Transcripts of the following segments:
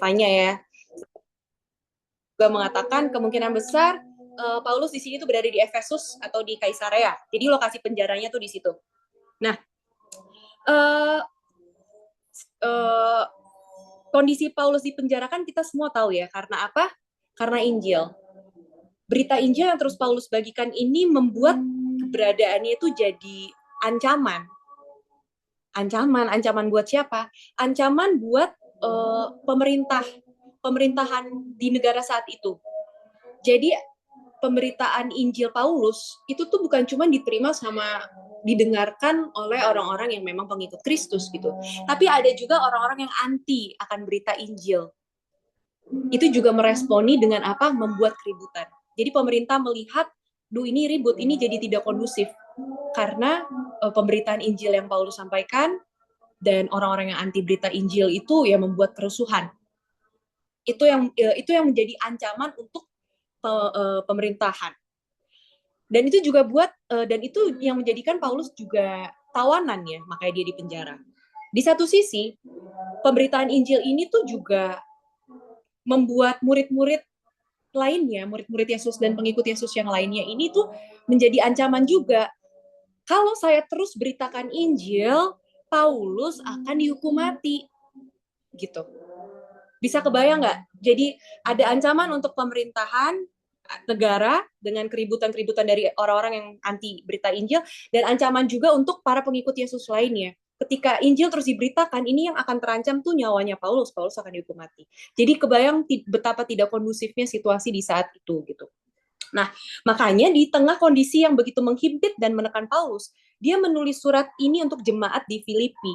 Tanya ya, juga mengatakan kemungkinan besar Paulus di sini tuh berada di Efesus atau di Kaisarea. Jadi lokasi penjaranya tuh di situ. Nah, uh, uh, kondisi Paulus di penjara kan kita semua tahu ya. Karena apa? Karena Injil. Berita Injil yang terus Paulus bagikan ini membuat keberadaannya itu jadi ancaman. Ancaman buat siapa? Ancaman buat pemerintahan di negara saat itu. Jadi pemberitaan Injil Paulus itu tuh bukan cuma diterima sama didengarkan oleh orang-orang yang memang pengikut Kristus gitu, tapi ada juga orang-orang yang anti akan berita Injil. Itu juga meresponi dengan apa? Membuat keributan. Jadi pemerintah melihat, duh ini ribut, ini jadi tidak kondusif karena pemberitaan Injil yang Paulus sampaikan dan orang-orang yang anti berita Injil itu ya membuat kerusuhan. Itu yang menjadi ancaman untuk pemerintahan. Dan itu juga dan itu yang menjadikan Paulus juga tawanan ya, makanya dia di penjara. Di satu sisi, pemberitaan Injil ini tuh juga membuat murid-murid lainnya, murid-murid Yesus dan pengikut Yesus yang lainnya ini tuh menjadi ancaman juga. Kalau saya terus beritakan Injil, Paulus akan dihukum mati. Gitu. Bisa kebayang nggak? Jadi ada ancaman untuk pemerintahan negara dengan keributan-keributan dari orang-orang yang anti berita Injil, dan ancaman juga untuk para pengikut Yesus lainnya. Ketika Injil terus diberitakan, ini yang akan terancam tuh nyawanya Paulus. Paulus akan dihukum mati. Jadi kebayang betapa tidak kondusifnya situasi di saat itu gitu. Nah, makanya di tengah kondisi yang begitu menghimpit dan menekan Paulus, dia menulis surat ini untuk jemaat di Filipi.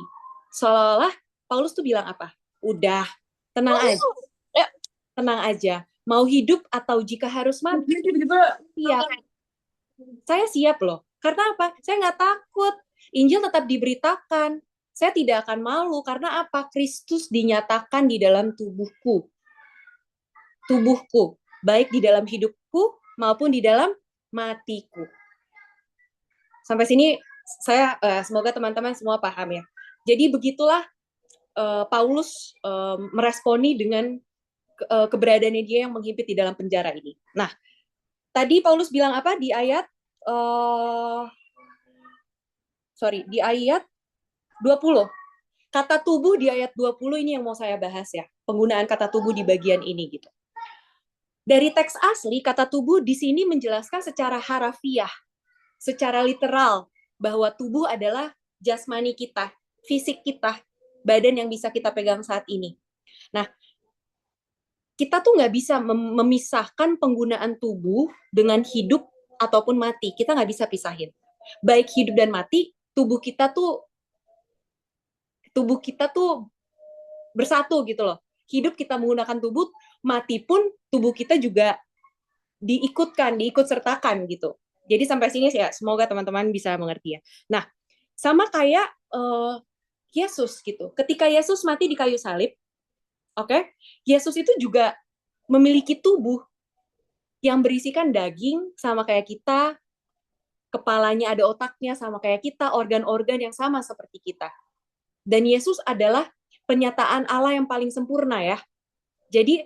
Seolah-olah Paulus tuh bilang apa? Udah, tenang aja. Tenang aja. Mau hidup atau jika harus mati, siap. Saya siap loh. Karena apa? Saya nggak takut. Injil tetap diberitakan. Saya tidak akan malu. Karena apa? Kristus dinyatakan di dalam tubuhku. Tubuhku. Baik di dalam hidupku maupun di dalam matiku. Sampai sini saya semoga teman-teman semua paham ya. Jadi begitulah Paulus meresponi dengan keberadaannya dia yang menghimpit di dalam penjara ini. Nah, tadi Paulus bilang apa di ayat di ayat 20. Kata tubuh di ayat 20 ini yang mau saya bahas ya. Penggunaan kata tubuh di bagian ini gitu. Dari teks asli, kata tubuh di sini menjelaskan secara harafiah, secara literal, bahwa tubuh adalah jasmani kita, fisik kita, badan yang bisa kita pegang saat ini. Nah, kita tuh nggak bisa memisahkan penggunaan tubuh dengan hidup ataupun mati. Kita nggak bisa pisahin. Baik hidup dan mati, tubuh kita tuh bersatu gitu loh. Hidup kita menggunakan tubuh, mati pun tubuh kita juga diikut sertakan gitu. Jadi sampai sini ya, semoga teman-teman bisa mengerti ya. Nah, sama kayak Yesus gitu. Ketika Yesus mati di kayu salib, oke, Yesus itu juga memiliki tubuh yang berisikan daging sama kayak kita, kepalanya ada otaknya sama kayak kita, organ-organ yang sama seperti kita. Dan Yesus adalah penyataan Allah yang paling sempurna ya. Jadi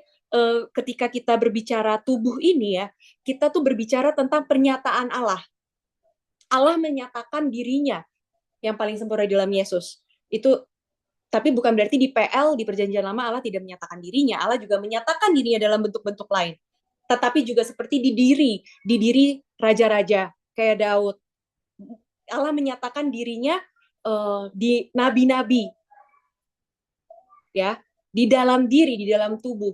ketika kita berbicara tubuh ini ya, kita tuh berbicara tentang pernyataan Allah. Allah menyatakan dirinya yang paling sempurna di dalam Yesus. Itu tapi bukan berarti di PL di Perjanjian Lama Allah tidak menyatakan dirinya. Allah juga menyatakan dirinya dalam bentuk-bentuk lain. Tetapi juga seperti di diri raja-raja kayak Daud. Allah menyatakan dirinya di nabi-nabi, ya, di dalam diri, di dalam tubuh.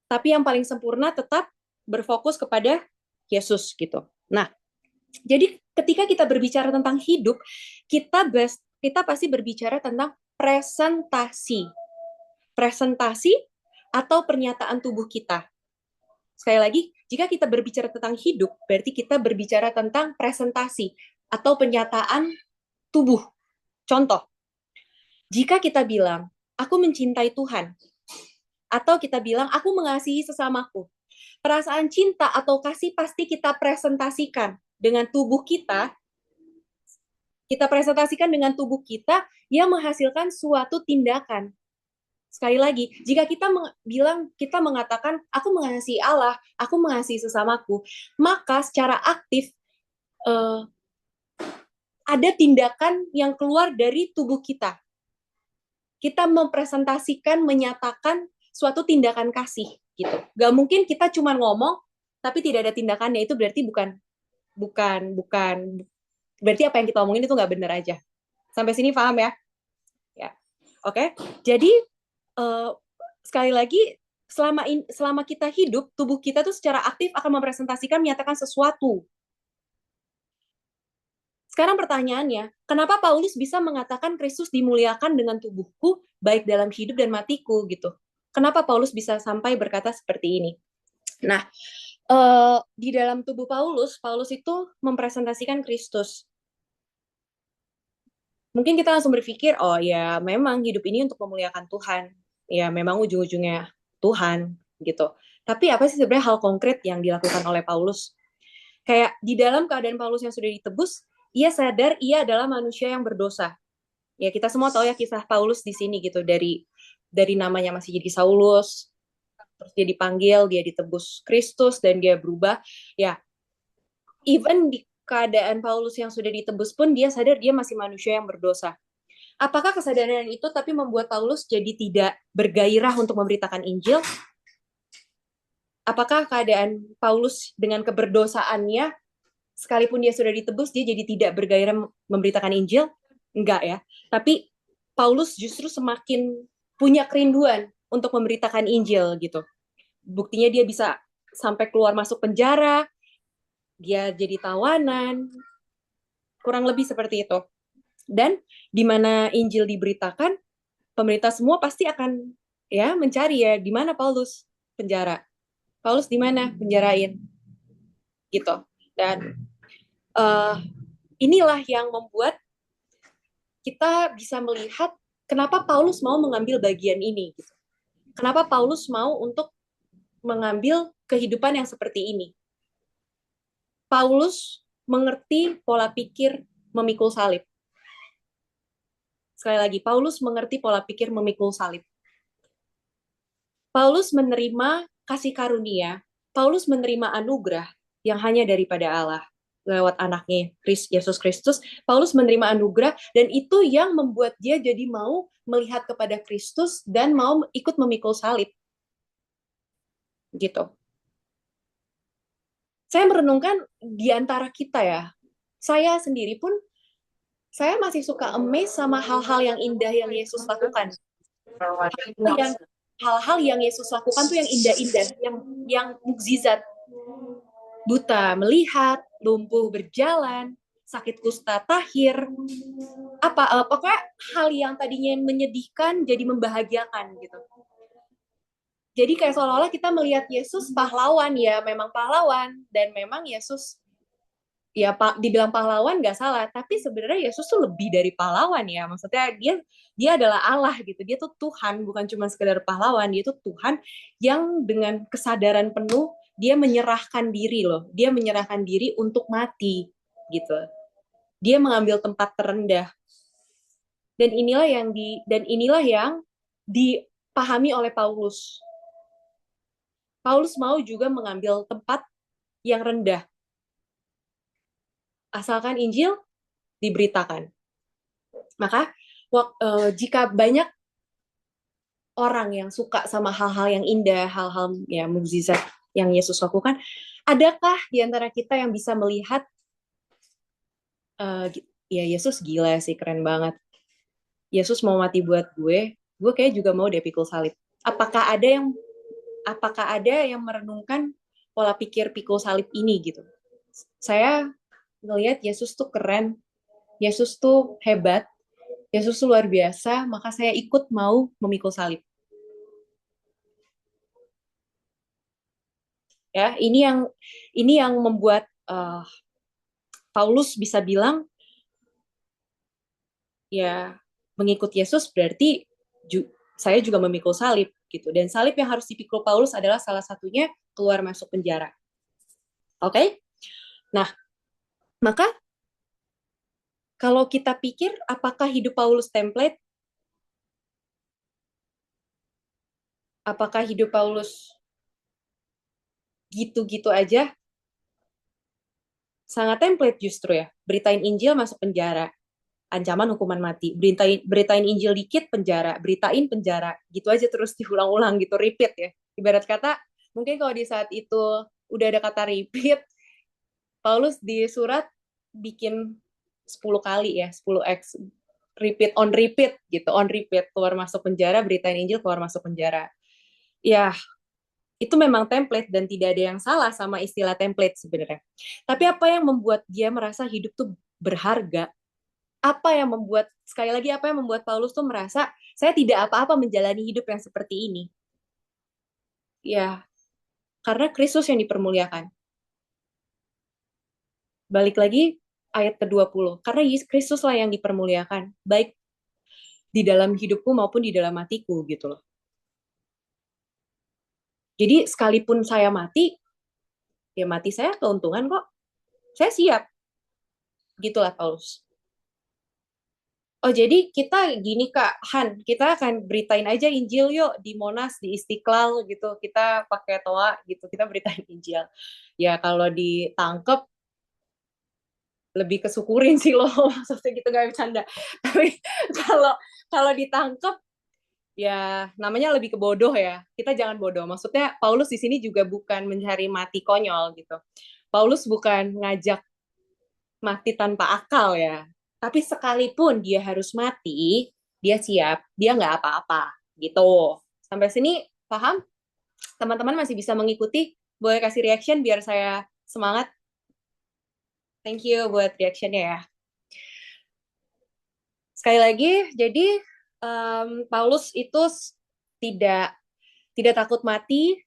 Tapi yang paling sempurna tetap berfokus kepada Yesus gitu. Nah, jadi ketika kita berbicara tentang hidup, kita pasti berbicara tentang presentasi. Presentasi atau pernyataan tubuh kita. Sekali lagi, jika kita berbicara tentang hidup, berarti kita berbicara tentang presentasi atau pernyataan tubuh. Contoh, jika kita bilang, aku mencintai Tuhan, atau kita bilang, aku mengasihi sesamaku, perasaan cinta atau kasih pasti kita presentasikan dengan tubuh kita presentasikan dengan tubuh kita yang menghasilkan suatu tindakan. Sekali lagi, jika kita bilang, kita mengatakan, aku mengasihi Allah, aku mengasihi sesamaku, maka secara aktif uh, ada tindakan yang keluar dari tubuh kita. Kita mempresentasikan, menyatakan suatu tindakan kasih, gitu. Gak mungkin kita cuma ngomong, tapi tidak ada tindakannya. Itu berarti bukan. Berarti apa yang kita omongin itu nggak benar aja. Sampai sini paham ya? Ya, oke. Jadi sekali lagi, selama kita hidup, tubuh kita tuh secara aktif akan mempresentasikan, menyatakan sesuatu. Sekarang pertanyaannya, kenapa Paulus bisa mengatakan Kristus dimuliakan dengan tubuhku, baik dalam hidup dan matiku, gitu? Kenapa Paulus bisa sampai berkata seperti ini? Nah, di dalam tubuh Paulus, Paulus itu mempresentasikan Kristus. Mungkin kita langsung berpikir, oh ya memang hidup ini untuk memuliakan Tuhan. Ya memang ujung-ujungnya Tuhan gitu. Tapi apa sih sebenarnya hal konkret yang dilakukan oleh Paulus? Kayak di dalam keadaan Paulus yang sudah ditebus, ia sadar ia adalah manusia yang berdosa. Ya kita semua tahu ya kisah Paulus di sini gitu, dari namanya masih jadi Saulus, terus dia dipanggil, dia ditebus Kristus dan dia berubah. Ya, even di keadaan Paulus yang sudah ditebus pun dia sadar dia masih manusia yang berdosa. Apakah kesadaran itu tapi membuat Paulus jadi tidak bergairah untuk memberitakan Injil? Apakah keadaan Paulus dengan keberdosaannya, sekalipun dia sudah ditebus, dia jadi tidak bergairah memberitakan Injil? Enggak ya. Tapi Paulus justru semakin punya kerinduan untuk memberitakan Injil gitu. Buktinya dia bisa sampai keluar masuk penjara, dia jadi tawanan, kurang lebih seperti itu. Dan di mana Injil diberitakan, pemerintah semua pasti akan ya mencari ya di mana Paulus penjara. Paulus di mana penjarain gitu. Dan uh, inilah yang membuat kita bisa melihat kenapa Paulus mau mengambil bagian ini. Gitu. Kenapa Paulus mau untuk mengambil kehidupan yang seperti ini. Paulus mengerti pola pikir memikul salib. Sekali lagi, Paulus mengerti pola pikir memikul salib. Paulus menerima kasih karunia, Paulus menerima anugerah yang hanya daripada Allah lewat anaknya Yesus Kristus. Paulus menerima anugerah dan itu yang membuat dia jadi mau melihat kepada Kristus dan mau ikut memikul salib. Gitu. Saya merenungkan di antara kita ya, saya sendiri pun saya masih suka amazed sama hal-hal yang indah yang Yesus lakukan. Hal-hal yang Yesus lakukan tuh yang indah-indah, yang mukjizat. Buta melihat, lumpuh berjalan, sakit kusta tahir, pokoknya hal yang tadinya menyedihkan jadi membahagiakan gitu. Jadi kayak seolah-olah kita melihat Yesus pahlawan, ya memang pahlawan, dan memang Yesus ya dibilang pahlawan nggak salah, tapi sebenarnya Yesus tuh lebih dari pahlawan ya, maksudnya dia adalah Allah gitu, dia tuh Tuhan, bukan cuma sekedar pahlawan, dia tuh Tuhan yang dengan kesadaran penuh dia menyerahkan diri loh, dia menyerahkan diri untuk mati gitu, dia mengambil tempat terendah, dan inilah yang dipahami oleh Paulus. Paulus mau juga mengambil tempat yang rendah, asalkan Injil diberitakan. Maka jika banyak orang yang suka sama hal-hal yang indah, hal-hal ya mukjizat yang Yesus lakukan, adakah di antara kita yang bisa melihat ya Yesus gila sih, keren banget. Yesus mau mati buat gue kayak juga mau deh pikul salib. Apakah ada yang merenungkan pola pikir pikul salib ini gitu? Saya ngelihat Yesus tuh keren, Yesus tuh hebat, Yesus tuh luar biasa, maka saya ikut mau memikul salib. Ya, ini yang membuat Paulus bisa bilang ya mengikut Yesus berarti saya juga memikul salib gitu. Dan salib yang harus dipikul Paulus adalah salah satunya keluar masuk penjara. Oke? Nah, maka kalau kita pikir apakah hidup Paulus template? Apakah hidup Paulus gitu-gitu aja? Sangat template justru ya. Beritain Injil masuk penjara, ancaman hukuman mati. Beritain Injil dikit penjara, beritain penjara. Gitu aja terus diulang-ulang gitu, repeat ya. Ibarat kata, mungkin kalau di saat itu udah ada kata repeat, Paulus di surat bikin 10 kali ya, 10x repeat on repeat gitu, on repeat, keluar masuk penjara, beritain Injil, keluar masuk penjara. Ya, itu memang template dan tidak ada yang salah sama istilah template sebenarnya. Tapi apa yang membuat dia merasa hidup tuh berharga? Apa yang membuat, sekali lagi, apa yang membuat Paulus tuh merasa saya tidak apa-apa menjalani hidup yang seperti ini? Ya, karena Kristus yang dipermuliakan. Balik lagi ayat ke-20. Karena Kristus lah yang dipermuliakan, baik di dalam hidupku maupun di dalam hatiku gitu loh. Jadi sekalipun saya mati, ya mati saya keuntungan kok. Saya siap. Gitulah Paulus. Oh jadi kita gini Kak Han, kita akan beritain aja Injil yuk di Monas, di Istiqlal gitu. Kita pakai toa gitu, kita beritain Injil. Ya kalau ditangkep lebih kesyukurin sih loh, maksudnya gitu gak bercanda. Tapi kalau kalau ditangkep ya namanya lebih ke bodoh ya. Kita jangan bodoh. Maksudnya Paulus di sini juga bukan mencari mati konyol gitu. Paulus bukan ngajak mati tanpa akal ya. Tapi sekalipun dia harus mati, dia siap, dia nggak apa-apa gitu. Sampai sini paham? Teman-teman masih bisa mengikuti? Boleh kasih reaction biar saya semangat. Thank you buat reactionnya ya. Sekali lagi, jadi Paulus itu tidak tidak takut mati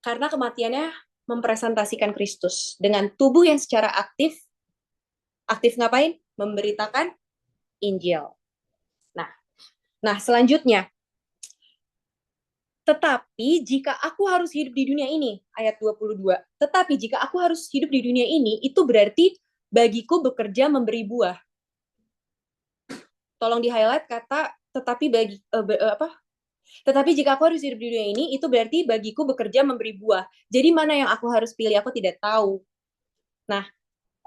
karena kematiannya mempresentasikan Kristus dengan tubuh yang secara aktif. Aktif ngapain? Memberitakan Injil. Nah, nah selanjutnya, tetapi jika aku harus hidup di dunia ini, ayat 22. Tetapi jika aku harus hidup di dunia ini, itu berarti bagiku bekerja memberi buah. Tolong di-highlight kata tetapi apa? Tetapi jika aku harus hidup di dunia ini, itu berarti bagiku bekerja memberi buah. Jadi mana yang aku harus pilih? Aku tidak tahu. Nah,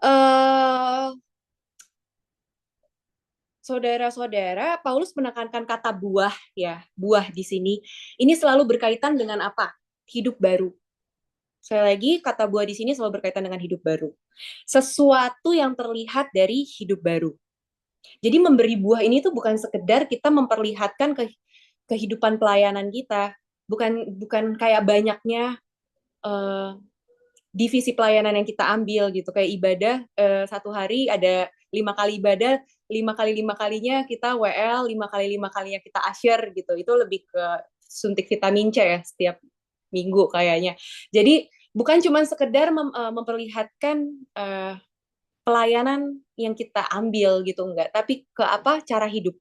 eh saudara-saudara, Paulus menekankan kata buah ya, buah di sini. Ini selalu berkaitan dengan apa? Hidup baru. Sekali lagi, kata buah di sini selalu berkaitan dengan hidup baru. Sesuatu yang terlihat dari hidup baru. Jadi memberi buah ini tuh bukan sekedar kita memperlihatkan kehidupan pelayanan kita, bukan bukan kayak banyaknya uh, divisi pelayanan yang kita ambil gitu, kayak ibadah satu hari ada 5 kali ibadah, 5 kali 5 kalinya kita WL, 5 kali 5 kalinya kita asyir gitu. Itu lebih ke suntik vitamin C ya setiap minggu kayaknya. Jadi bukan cuma sekedar memperlihatkan pelayanan yang kita ambil gitu, enggak, tapi ke apa, cara hidup.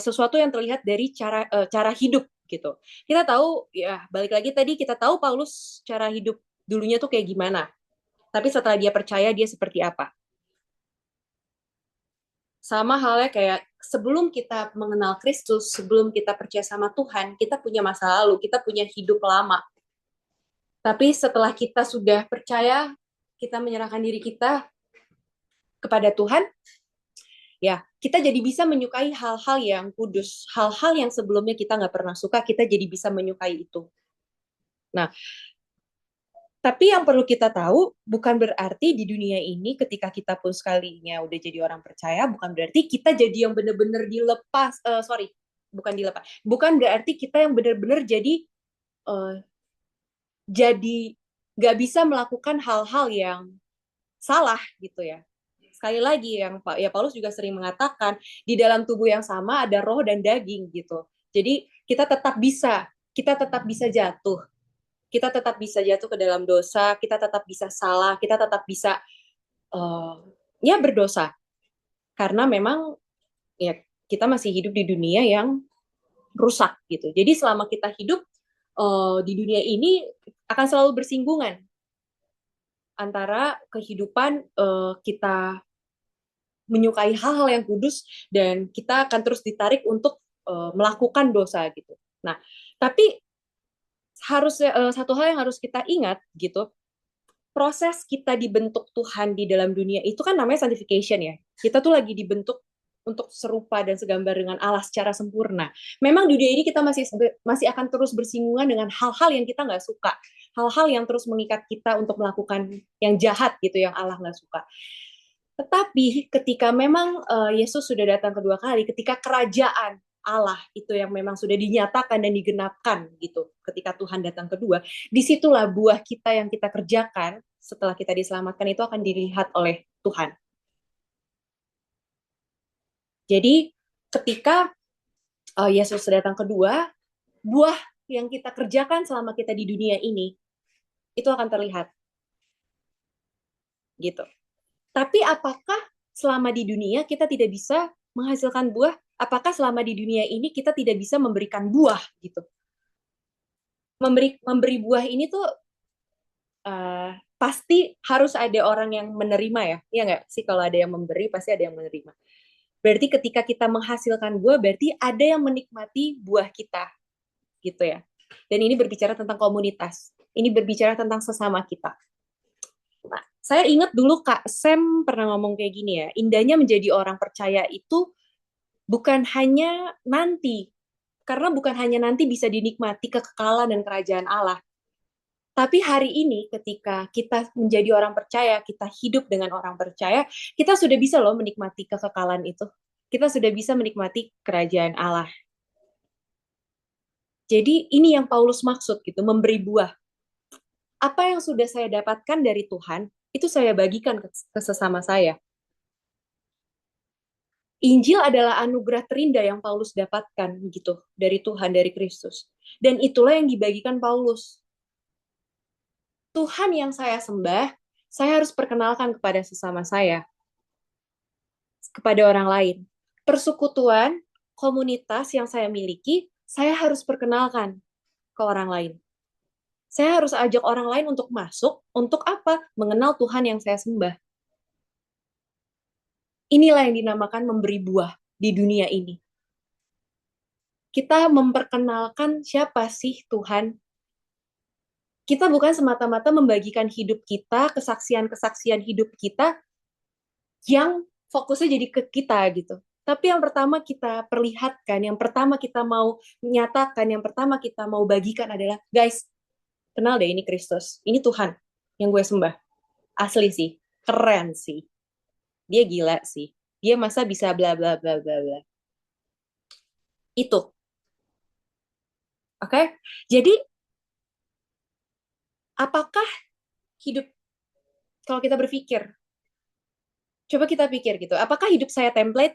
Sesuatu yang terlihat dari cara hidup gitu. Kita tahu ya, balik lagi tadi kita tahu Paulus cara hidup dulunya tuh kayak gimana. Tapi setelah dia percaya dia seperti apa. Sama halnya kayak sebelum kita mengenal Kristus, sebelum kita percaya sama Tuhan, kita punya masa lalu, kita punya hidup lama. Tapi setelah kita sudah percaya, kita menyerahkan diri kita kepada Tuhan, ya kita jadi bisa menyukai hal-hal yang kudus, hal-hal yang sebelumnya kita nggak pernah suka, kita jadi bisa menyukai itu. Nah, tapi yang perlu kita tahu, bukan berarti di dunia ini ketika kita pun sekalinya udah jadi orang percaya, bukan berarti kita jadi yang benar-benar dilepas, sorry, bukan dilepas, bukan berarti kita yang benar-benar uh, jadi nggak bisa melakukan hal-hal yang salah gitu ya. Sekali lagi yang Pak ya Paulus juga sering mengatakan di dalam tubuh yang sama ada roh dan daging gitu. Jadi kita tetap bisa jatuh, kita tetap bisa jatuh ke dalam dosa, kita tetap bisa salah, kita tetap bisa ya berdosa karena memang ya kita masih hidup di dunia yang rusak gitu. Jadi selama kita hidup di dunia ini akan selalu bersinggungan antara kehidupan kita menyukai hal-hal yang kudus dan kita akan terus ditarik untuk melakukan dosa gitu. Nah, tapi harus satu hal yang harus kita ingat gitu, proses kita dibentuk Tuhan di dalam dunia itu kan namanya sanctification ya. Kita tuh lagi dibentuk untuk serupa dan segambar dengan Allah secara sempurna. Memang di dunia ini kita masih akan terus bersinggungan dengan hal-hal yang kita nggak suka, hal-hal yang terus mengikat kita untuk melakukan yang jahat gitu, yang Allah nggak suka. Tetapi ketika memang Yesus sudah datang kedua kali, ketika kerajaan Allah itu yang memang sudah dinyatakan dan digenapkan gitu, ketika Tuhan datang kedua, disitulah buah kita yang kita kerjakan setelah kita diselamatkan itu akan dilihat oleh Tuhan. Jadi ketika Yesus datang kedua, buah yang kita kerjakan selama kita di dunia ini itu akan terlihat gitu. Tapi apakah selama di dunia kita tidak bisa menghasilkan buah? Apakah selama di dunia ini kita tidak bisa memberikan buah gitu? Memberi buah ini tuh pasti harus ada orang yang menerima ya. Iya nggak sih, kalau ada yang memberi pasti ada yang menerima. Berarti ketika kita menghasilkan buah, berarti ada yang menikmati buah kita gitu ya. Dan ini berbicara tentang komunitas. Ini berbicara tentang sesama kita. Nah, saya ingat dulu Kak Sam pernah ngomong kayak gini ya, indahnya menjadi orang percaya itu bukan hanya nanti, karena bukan hanya nanti bisa dinikmati kekekalan dan kerajaan Allah, tapi hari ini ketika kita menjadi orang percaya, kita hidup dengan orang percaya, kita sudah bisa loh menikmati kekekalan itu. Kita sudah bisa menikmati kerajaan Allah. Jadi ini yang Paulus maksud gitu, memberi buah. Apa yang sudah saya dapatkan dari Tuhan, itu saya bagikan ke sesama saya. Injil adalah anugerah terindah yang Paulus dapatkan gitu dari Tuhan, dari Kristus. Dan itulah yang dibagikan Paulus. Tuhan yang saya sembah, saya harus perkenalkan kepada sesama saya, kepada orang lain. Persekutuan, komunitas yang saya miliki, saya harus perkenalkan ke orang lain. Saya harus ajak orang lain untuk masuk, untuk apa? Mengenal Tuhan yang saya sembah. Inilah yang dinamakan memberi buah di dunia ini. Kita memperkenalkan siapa sih Tuhan. Kita bukan semata-mata membagikan hidup kita, kesaksian-kesaksian hidup kita yang fokusnya jadi ke kita gitu. Tapi yang pertama kita perlihatkan, yang pertama kita mau menyatakan, yang pertama kita mau bagikan adalah, guys, kenal deh ini Kristus, ini Tuhan yang gue sembah. Asli sih, keren sih. Dia gila sih. Dia masa bisa bla bla bla bla bla. Itu. Oke? Okay? Jadi apakah hidup, kalau kita berpikir, coba kita pikir gitu, apakah hidup saya template?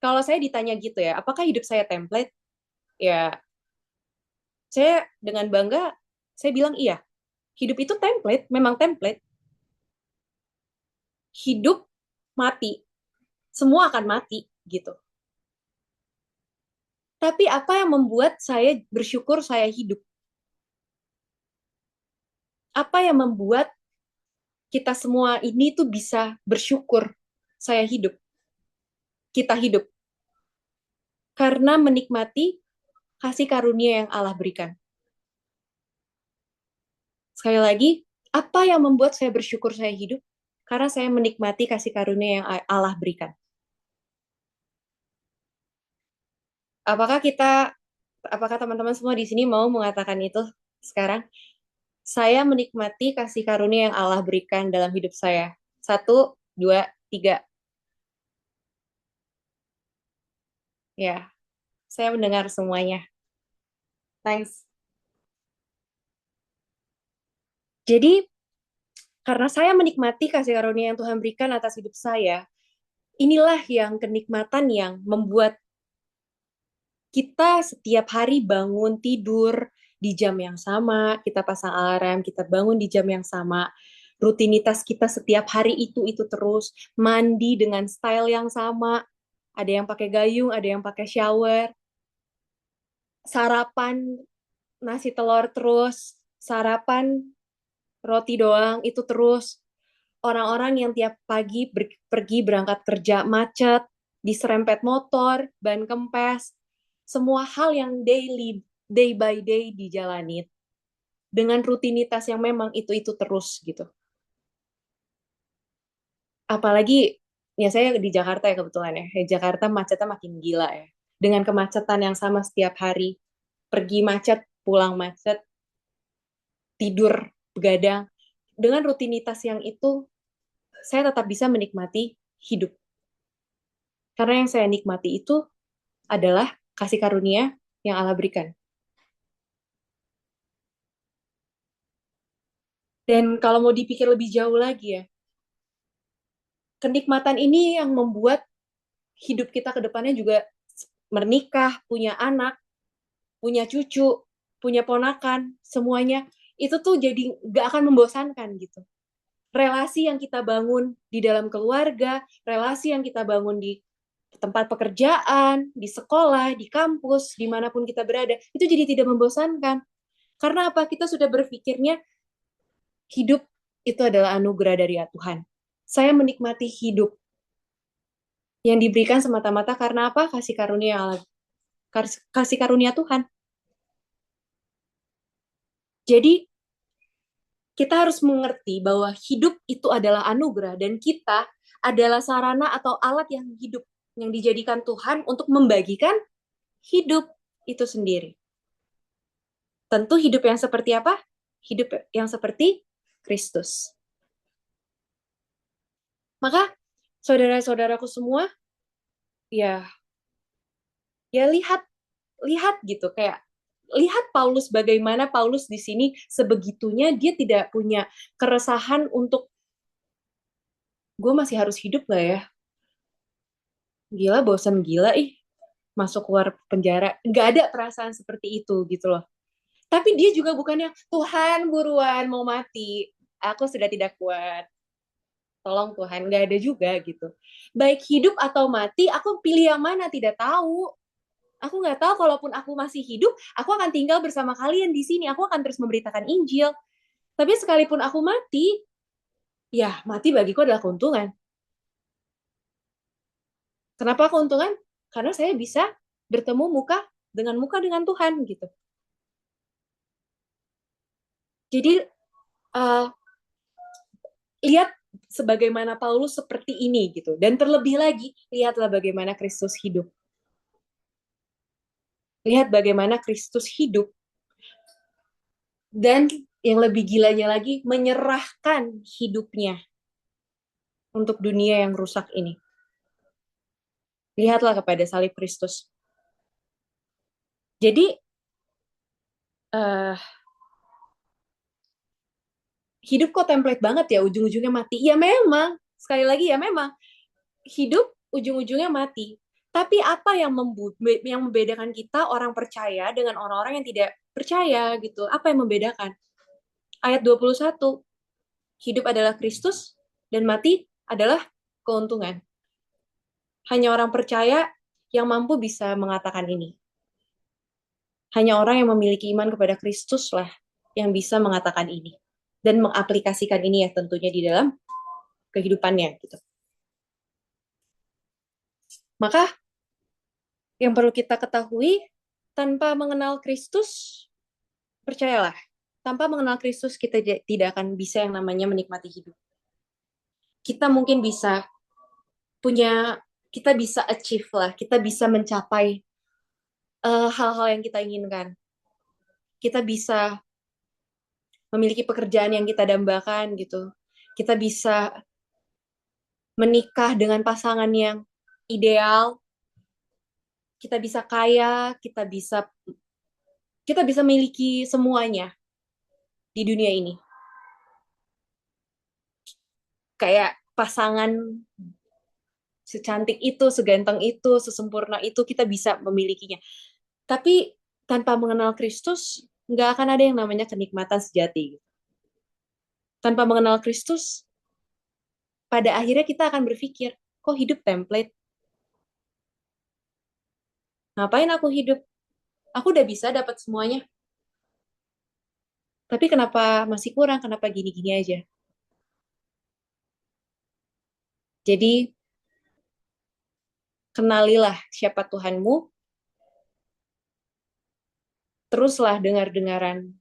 Kalau saya ditanya gitu ya, apakah hidup saya template? Ya, saya dengan bangga, saya bilang iya. Hidup itu template, memang template. Hidup, mati. Semua akan mati, gitu. Tapi apa yang membuat saya bersyukur saya hidup? Apa yang membuat kita semua ini tuh bisa bersyukur saya hidup? Kita hidup. Karena menikmati kasih karunia yang Allah berikan. Sekali lagi, apa yang membuat saya bersyukur saya hidup? Karena saya menikmati kasih karunia yang Allah berikan. Apakah kita, apakah teman-teman semua di sini mau mengatakan itu sekarang? Saya menikmati kasih karunia yang Allah berikan dalam hidup saya. 1, 2, 3. Ya, saya mendengar semuanya. Thanks. Jadi, karena saya menikmati kasih karunia yang Tuhan berikan atas hidup saya, inilah yang kenikmatan yang membuat kita setiap hari bangun tidur di jam yang sama, kita pasang alarm, kita bangun di jam yang sama, rutinitas kita setiap hari itu terus, mandi dengan style yang sama, ada yang pakai gayung, ada yang pakai shower, sarapan nasi telur terus, sarapan roti doang itu terus, orang-orang yang tiap pagi pergi berangkat kerja macet, diserempet motor, ban kempes, semua hal yang day by day dijalani dengan rutinitas yang memang itu terus gitu. Apalagi ya saya di Jakarta ya kebetulan ya. Jakarta macetnya makin gila ya. Dengan kemacetan yang sama setiap hari, pergi macet, pulang macet, tidur begadang. Dengan rutinitas yang itu, saya tetap bisa menikmati hidup. Karena yang saya nikmati itu adalah kasih karunia yang Allah berikan. Dan kalau mau dipikir lebih jauh lagi ya, kenikmatan ini yang membuat hidup kita ke depannya juga menikah, punya anak, punya cucu, punya ponakan, semuanya itu tuh jadi gak akan membosankan gitu. Relasi yang kita bangun di dalam keluarga, relasi yang kita bangun di tempat pekerjaan, di sekolah, di kampus, dimanapun kita berada, itu jadi tidak membosankan. Karena apa? Kita sudah berpikirnya hidup itu adalah anugerah dari Tuhan. Saya menikmati hidup yang diberikan semata-mata karena apa? Kasih karunia Allah, kasih karunia Tuhan. Jadi kita harus mengerti bahwa hidup itu adalah anugerah dan kita adalah sarana atau alat yang hidup yang dijadikan Tuhan untuk membagikan hidup itu sendiri. Tentu hidup yang seperti apa? Hidup yang seperti Kristus. Maka saudara-saudaraku semua, ya ya lihat gitu kayak lihat Paulus bagaimana Paulus di sini sebegitunya dia tidak punya keresahan untuk gue masih harus hidup gak ya? Gila, bosan gila ih masuk keluar penjara. Nggak ada perasaan seperti itu gitu loh. Tapi dia juga bukannya Tuhan buruan mau mati. Aku sudah tidak kuat. Tolong Tuhan, nggak ada juga gitu. Baik hidup atau mati, aku pilih yang mana tidak tahu. Aku nggak tahu kalaupun aku masih hidup, aku akan tinggal bersama kalian di sini. Aku akan terus memberitakan Injil. Tapi sekalipun aku mati, ya mati bagiku adalah keuntungan. Kenapa keuntungan? Karena saya bisa bertemu muka dengan Tuhan gitu. Jadi uh, lihat sebagaimana Paulus seperti ini gitu. Dan terlebih lagi, lihatlah bagaimana Kristus hidup. Lihat bagaimana Kristus hidup. Dan yang lebih gilanya lagi, menyerahkan hidupnya untuk dunia yang rusak ini. Lihatlah kepada salib Kristus. Jadi, uh, hidup kok template banget ya, ujung-ujungnya mati. Ya memang, sekali lagi ya memang, hidup ujung-ujungnya mati. Tapi apa yang membedakan kita orang percaya dengan orang-orang yang tidak percaya gitu? Apa yang membedakan? Ayat 21, hidup adalah Kristus dan mati adalah keuntungan. Hanya orang percaya yang mampu bisa mengatakan ini. Hanya orang yang memiliki iman kepada Kristus lah yang bisa mengatakan ini. Dan mengaplikasikan ini ya tentunya di dalam kehidupannya gitu. Maka yang perlu kita ketahui, tanpa mengenal Kristus, percayalah, tanpa mengenal Kristus kita tidak akan bisa yang namanya menikmati hidup. Kita mungkin bisa kita bisa achieve lah, kita bisa mencapai hal-hal yang kita inginkan. Kita bisa memiliki pekerjaan yang kita dambakan gitu. Kita bisa menikah dengan pasangan yang ideal. Kita bisa kaya, kita bisa memiliki semuanya di dunia ini. Kayak pasangan secantik itu, seganteng itu, sesempurna itu kita bisa memilikinya. Tapi tanpa mengenal Kristus, nggak akan ada yang namanya kenikmatan sejati. Tanpa mengenal Kristus, pada akhirnya kita akan berpikir, kok hidup template? Ngapain aku hidup? Aku udah bisa dapat semuanya. Tapi kenapa masih kurang? Kenapa gini-gini aja? Jadi, kenalilah siapa Tuhanmu, teruslah dengar-dengaran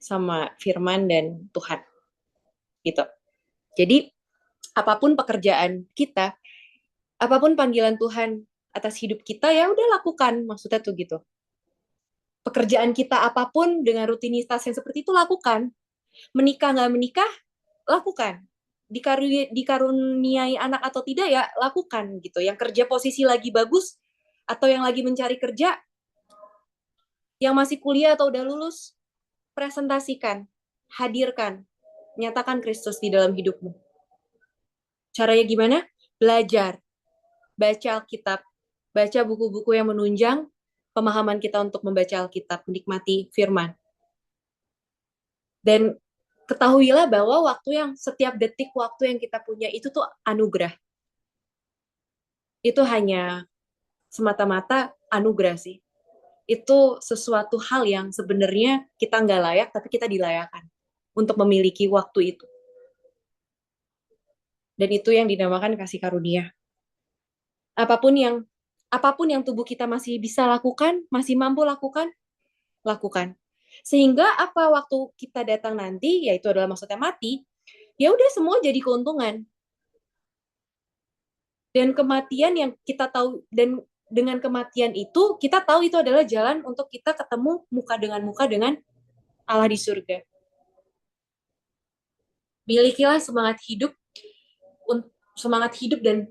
sama firman dan Tuhan gitu. Jadi apapun pekerjaan kita, apapun panggilan Tuhan atas hidup kita, ya udah lakukan, maksudnya tuh gitu. Pekerjaan kita apapun dengan rutinitas yang seperti itu lakukan. Menikah nggak menikah, lakukan. Dikaruniai anak atau tidak ya lakukan gitu. Yang kerja posisi lagi bagus atau yang lagi mencari kerja, yang masih kuliah atau udah lulus, presentasikan, hadirkan, nyatakan Kristus di dalam hidupmu. Caranya gimana? Belajar, baca Alkitab, baca buku-buku yang menunjang pemahaman kita untuk membaca Alkitab, menikmati firman. Dan ketahuilah bahwa setiap detik waktu yang kita punya itu tuh anugerah. Itu hanya semata-mata anugerah sih. Itu sesuatu hal yang sebenarnya kita nggak layak, tapi kita dilayakkan untuk memiliki waktu itu. Dan itu yang dinamakan kasih karunia. Apapun yang tubuh kita masih bisa lakukan, masih mampu lakukan, lakukan. Sehingga apa waktu kita datang nanti, yaitu adalah maksudnya mati, ya udah semua jadi keuntungan. Dan kematian yang kita tahu, dan dengan kematian itu kita tahu itu adalah jalan untuk kita ketemu muka dengan Allah di surga. Milikilah semangat hidup dan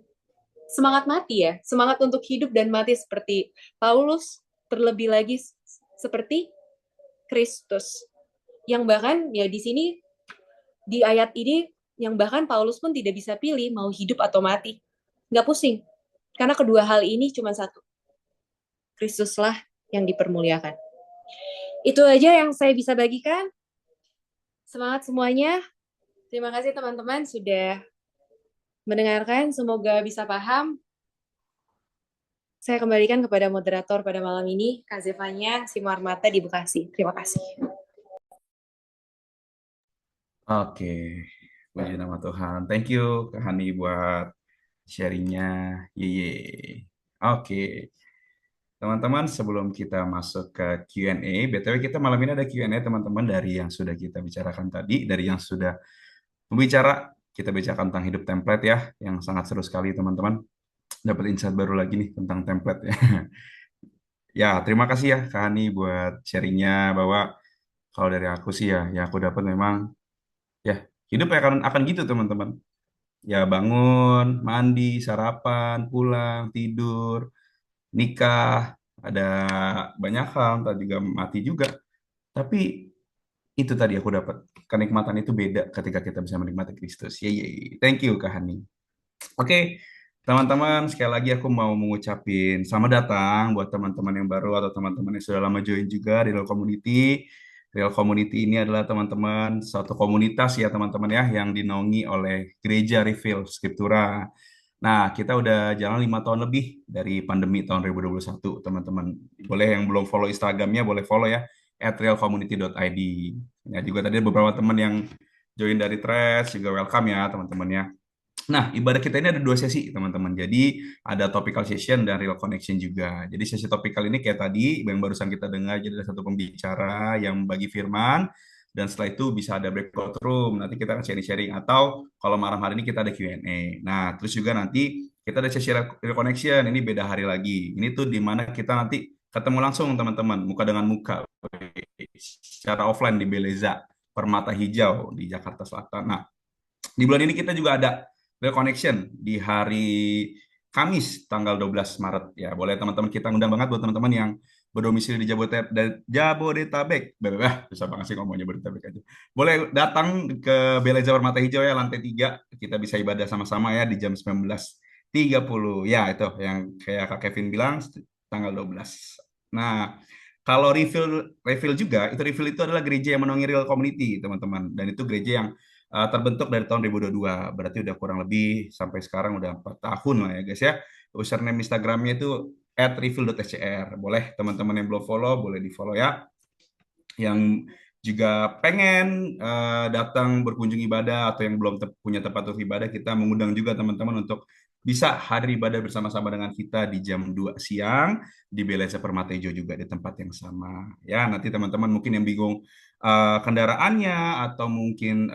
semangat mati ya, semangat untuk hidup dan mati seperti Paulus, terlebih lagi seperti Kristus. Yang bahkan ya di sini di ayat ini yang bahkan Paulus pun tidak bisa pilih mau hidup atau mati. Nggak pusing. Karena kedua hal ini cuma satu. Kristuslah yang dipermuliakan. Itu aja yang saya bisa bagikan. Semangat semuanya. Terima kasih teman-teman sudah mendengarkan. Semoga bisa paham. Saya kembalikan kepada moderator pada malam ini, Kak Zevanya Simarmata di Bekasi. Terima kasih. Oke, puji nama Tuhan. Thank you Kak Hani buat sharingnya. Ye. Oke, teman-teman sebelum kita masuk ke Q&A, BTW kita malam ini ada Q&A teman-teman dari yang sudah kita bicarakan tadi, dari yang sudah membicara, kita bicarakan tentang hidup template ya, yang sangat seru sekali teman-teman. Dapat insight baru lagi nih tentang template ya. Ya, terima kasih ya Kak Hani buat sharingnya bahwa kalau dari aku sih ya, yang aku dapat memang ya hidup akan gitu teman-teman. Ya bangun, mandi, sarapan, pulang, tidur, nikah, ada banyak hal, tadi juga mati juga. Tapi itu tadi aku dapat kenikmatan itu beda ketika kita bisa menikmati Kristus. Yeay. Thank you Kak Hani. Oke, teman-teman, sekali lagi aku mau mengucapin selamat datang buat teman-teman yang baru atau teman-teman yang sudah lama join juga di Real Community. Real Community ini adalah teman-teman suatu komunitas ya teman-teman ya yang dinaungi oleh Gereja Reveal Scriptura. Nah, kita udah jalan 5 tahun lebih dari pandemi tahun 2021, teman-teman. Boleh yang belum follow Instagramnya, boleh follow ya, @realcommunity.id. Ya, juga tadi ada beberapa teman yang join dari Threads, juga welcome ya teman-teman ya. Nah, ibadah kita ini ada 2 sesi, teman-teman. Jadi, ada topical session dan real connection juga. Jadi, sesi topical ini kayak tadi, yang barusan kita dengar, jadi ada satu pembicara yang bagi firman, dan setelah itu bisa ada breakout room. Nanti kita akan sharing-sharing, atau kalau malam hari ini kita ada Q&A. Nah, terus juga nanti kita ada sesi real connection, ini beda hari lagi. Ini tuh di mana kita nanti ketemu langsung, teman-teman, muka dengan muka, secara offline di Beleza, Permata Hijau di Jakarta Selatan. Nah, di bulan ini kita juga ada Real Connection di hari Kamis tanggal 12 Maret ya. Boleh teman-teman, kita undang banget buat teman-teman yang berdomisili di Jabodetabek. Susah banget sih ngomongnya Jabodetabek aja. Boleh datang ke Beleza Permata Hijau ya, lantai 3. Kita bisa ibadah sama-sama ya di jam 19.30. Ya, itu yang kayak Kak Kevin bilang tanggal 12. Nah, kalau refill juga, refill itu adalah gereja yang menaungi real community, teman-teman. Dan itu gereja yang terbentuk dari tahun 2022. Berarti udah kurang lebih sampai sekarang udah 4 tahun lah ya guys ya. Username Instagramnya itu @refill.scr. Boleh teman-teman yang belum follow, boleh di follow ya. Yang juga pengen datang berkunjung ibadah atau yang belum punya tempat untuk ibadah, kita mengundang juga teman-teman untuk bisa hadir ibadah bersama-sama dengan kita di jam 2 siang di Beleza Permatejo juga di tempat yang sama. Ya, nanti teman-teman mungkin yang bingung kendaraannya atau mungkin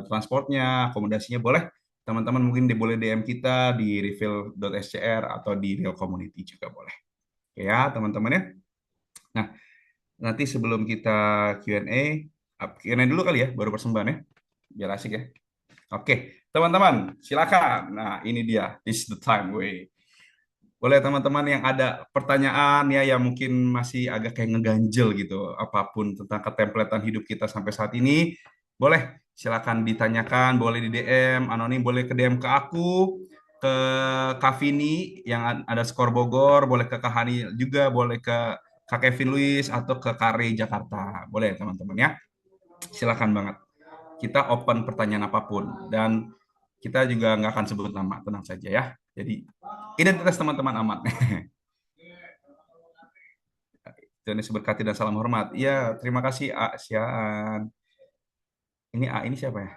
transportnya, akomodasinya boleh teman-teman mungkin boleh DM kita di refill.scr atau di Real Community juga boleh. Oke ya, teman-teman ya. Nah, nanti sebelum kita Q&A, Q&A dulu kali ya, baru persembahan ya. Biar asik ya. Oke, teman-teman, silakan. Nah, ini dia. This is the time, way. Boleh teman-teman yang ada pertanyaan ya yang mungkin masih agak kayak ngeganjel gitu, apapun tentang ketempletan hidup kita sampai saat ini, boleh silakan ditanyakan, boleh di DM anonim, boleh ke DM ke aku, ke Kak Vini yang ada skor Bogor, boleh ke Kak Hani juga, boleh ke Kak Kevin Luis atau ke Kare Jakarta. Boleh teman-teman ya. Silakan banget. Kita open pertanyaan apapun dan kita juga nggak akan sebut nama, tenang saja ya. Jadi identitas teman-teman aman. Tuhan Yesus berkati dan salam hormat. Iya, terima kasih A. Sian. Ini A ini siapa ya?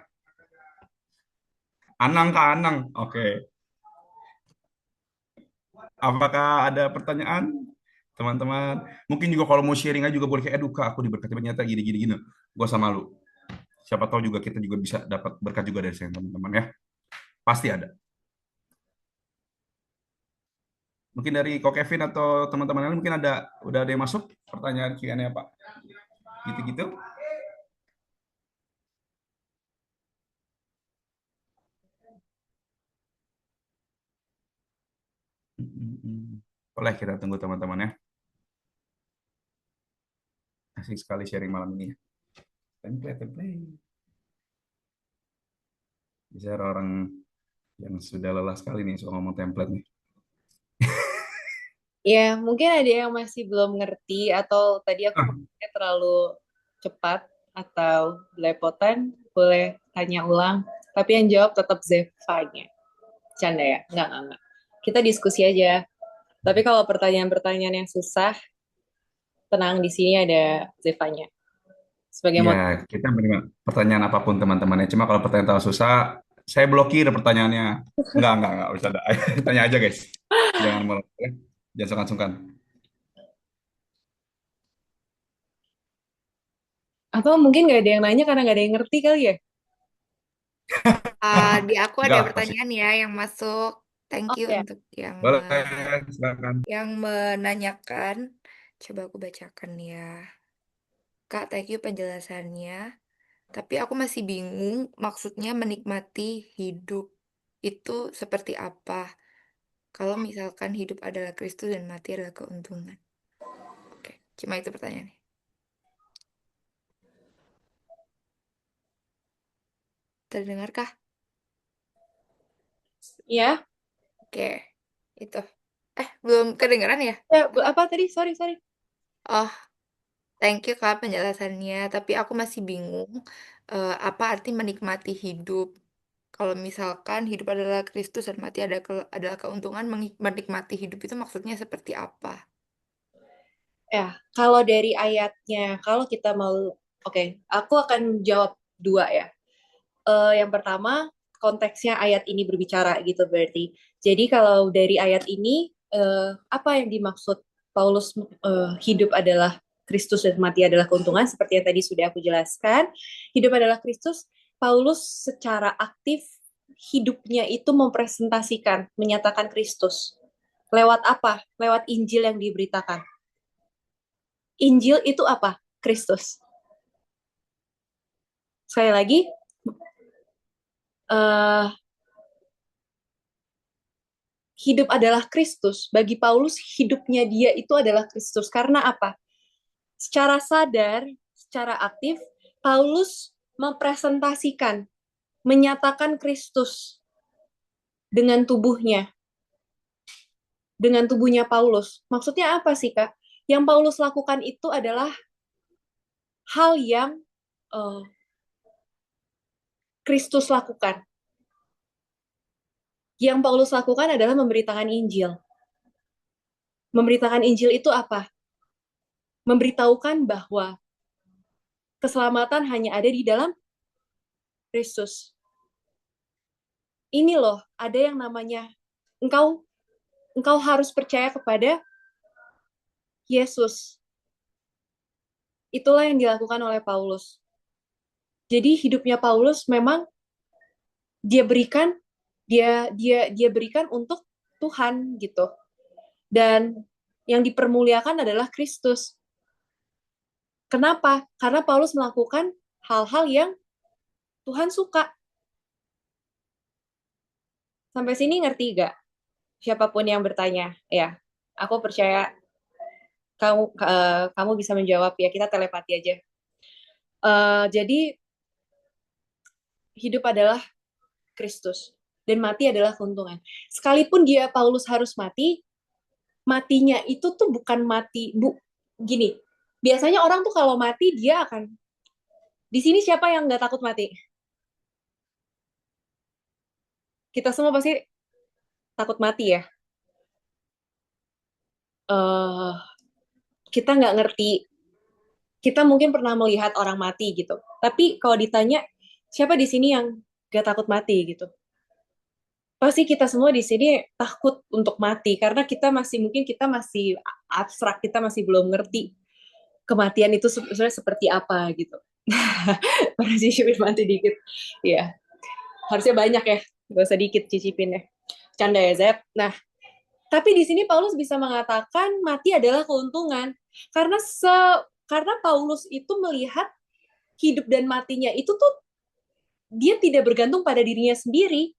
Anang Kak Anang. Oke. Apakah ada pertanyaan? Teman-teman, mungkin juga kalau mau sharing aja juga boleh kayak, aduh Kak, aku diberkati ternyata gini-gini gini. Gak usah malu. Siapa tahu juga kita juga bisa dapat berkat juga dari saya teman-teman ya. Pasti ada. Mungkin dari Ko Kevin atau teman-teman lain mungkin udah ada yang masuk pertanyaan Q&A Pak. Gitu-gitu. Boleh kita tunggu teman-teman ya. Asik sekali sharing malam ini ya. Template. Bisa orang yang sudah lelah sekali nih soal ngomong template nih. Ya, mungkin ada yang masih belum ngerti atau tadi aku Ah, ngomongnya terlalu cepat atau belepotan, boleh tanya ulang. Tapi yang jawab tetap Zevanya. Canda ya? Enggak. Kita diskusi aja. Tapi kalau pertanyaan-pertanyaan yang susah, tenang, di sini ada Zevanya. Sebagai ya, moderator. kita menerima pertanyaan apapun teman-teman ya. Cuma kalau pertanyaan terlalu susah, saya blokir pertanyaannya. Enggak, bisa ada. Tanya aja guys. Jangan malu, ya. Jangan sungkan-sungkan. Atau mungkin nggak ada yang nanya karena nggak ada yang ngerti kali ya? Di aku Enggak ada lah, pasti. pertanyaan ya yang masuk. Thank Oh you ya. untuk Boleh, silakan. yang menanyakan. Coba aku bacakan ya. Kak, thank you penjelasannya. Tapi aku masih bingung maksudnya menikmati hidup itu seperti apa. Kalau misalkan hidup adalah Kristus dan mati adalah keuntungan. Oke, cuma itu pertanyaannya. Terdengarkah? Ya, Oke, itu. Belum kedengaran ya? ya apa tadi? Sorry. Oh, thank you Kak penjelasannya, tapi aku masih bingung apa arti menikmati hidup. Kalau misalkan hidup adalah Kristus dan mati adalah keuntungan, menikmati hidup itu maksudnya seperti apa? Ya, kalau dari ayatnya, kalau kita mau, oke, aku akan jawab dua ya. Yang pertama, konteksnya ayat ini berbicara gitu berarti. Jadi kalau dari ayat ini, apa yang dimaksud Paulus hidup adalah Kristus dan mati adalah keuntungan, seperti yang tadi sudah aku jelaskan. Hidup adalah Kristus, Paulus secara aktif hidupnya itu mempresentasikan, menyatakan Kristus. Lewat apa? Lewat Injil yang diberitakan. Injil itu apa? Kristus. Sekali lagi, uh, hidup adalah Kristus. Bagi Paulus, hidupnya dia itu adalah Kristus. Karena apa? Secara sadar, secara aktif, Paulus mempresentasikan, menyatakan Kristus dengan tubuhnya, dengan tubuhnya Paulus. Maksudnya apa sih, Kak? Yang Paulus lakukan itu adalah hal yang Kristus lakukan. Yang Paulus lakukan adalah memberitakan Injil. Memberitakan Injil itu apa? Memberitahukan bahwa keselamatan hanya ada di dalam Kristus. Ini loh, ada yang namanya Engkau engkau harus percaya kepada Yesus. Itulah yang dilakukan oleh Paulus. Jadi hidupnya Paulus memang dia berikan dia berikan untuk Tuhan gitu. Dan yang dipermuliakan adalah Kristus. Kenapa? Karena Paulus melakukan hal-hal yang Tuhan suka. Sampai sini ngerti gak? Siapapun yang bertanya, ya, aku percaya kamu bisa menjawab ya. Kita telepati aja. Jadi hidup adalah Kristus dan mati adalah keuntungan. Sekalipun dia Paulus harus mati, matinya itu tuh bukan mati gini. Biasanya orang tuh kalau mati dia akan di sini siapa yang nggak takut mati? Kita semua pasti takut mati ya. Uh, kita nggak ngerti. Kita mungkin pernah melihat orang mati gitu. Tapi kalau ditanya siapa di sini yang nggak takut mati gitu? Pasti kita semua di sini takut untuk mati karena kita masih abstrak, kita masih belum ngerti kematian itu sebenarnya seperti apa gitu. Pernah cicipin mati dikit, ya harusnya banyak ya, gak usah dikit cicipinnya. Canda ya Zep. Nah, tapi di sini Paulus bisa mengatakan mati adalah keuntungan karena karena Paulus itu melihat hidup dan matinya itu tuh dia tidak bergantung pada dirinya sendiri.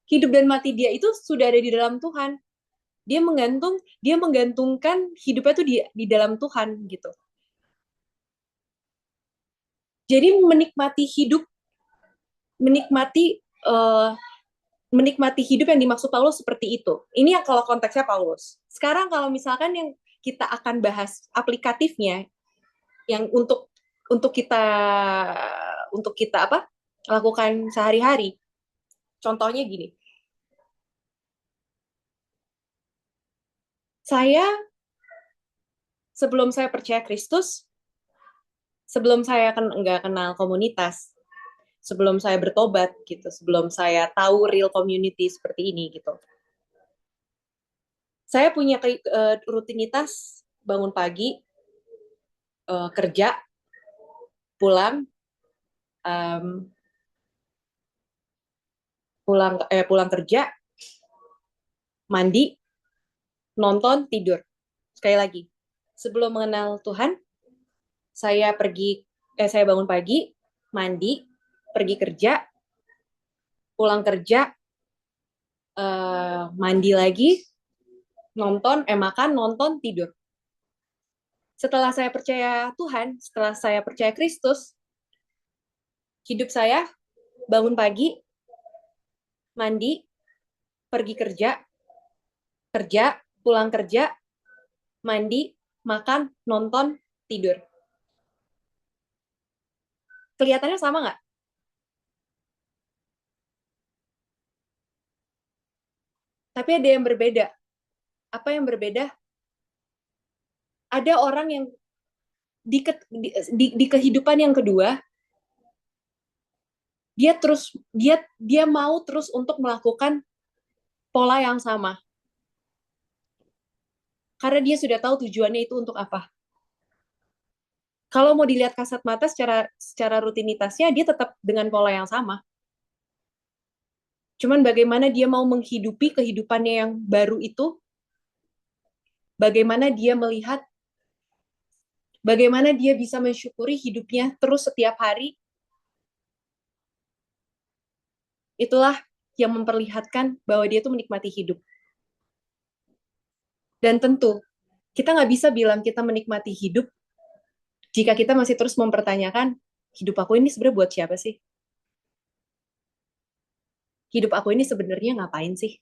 Hidup dan mati dia itu sudah ada di dalam Tuhan. Dia menggantungkan hidupnya tuh di dalam Tuhan gitu. Jadi menikmati uh, menikmati hidup yang dimaksud Paulus seperti itu. Ini yang kalau konteksnya Paulus. Sekarang kalau misalkan yang kita akan bahas aplikatifnya yang untuk kita apa? Lakukan sehari-hari. Contohnya gini. Sebelum saya percaya Kristus, sebelum saya nggak kenal komunitas, sebelum saya bertobat gitu, sebelum saya tahu real community seperti ini gitu. Saya punya rutinitas bangun pagi, kerja, pulang, pulang kerja, mandi, nonton, tidur. Sekali lagi, sebelum mengenal Tuhan, saya bangun pagi, mandi, pergi kerja, pulang kerja, mandi lagi, makan, nonton, tidur. Setelah saya percaya Tuhan, setelah saya percaya Kristus, hidup saya bangun pagi, mandi, pergi kerja, pulang kerja, mandi, makan, nonton, tidur. Kelihatannya sama nggak? Tapi ada yang berbeda. Apa yang berbeda? Ada orang yang di kehidupan yang kedua, dia mau terus untuk melakukan pola yang sama. Karena dia sudah tahu tujuannya itu untuk apa. Kalau mau dilihat kasat mata secara rutinitasnya, dia tetap dengan pola yang sama. Cuman bagaimana dia mau menghidupi kehidupannya yang baru itu, bagaimana dia melihat, bagaimana dia bisa mensyukuri hidupnya terus setiap hari, itulah yang memperlihatkan bahwa dia tuh menikmati hidup. Dan tentu, kita nggak bisa bilang kita menikmati hidup jika kita masih terus mempertanyakan, hidup aku ini sebenarnya buat siapa sih? Hidup aku ini sebenarnya ngapain sih?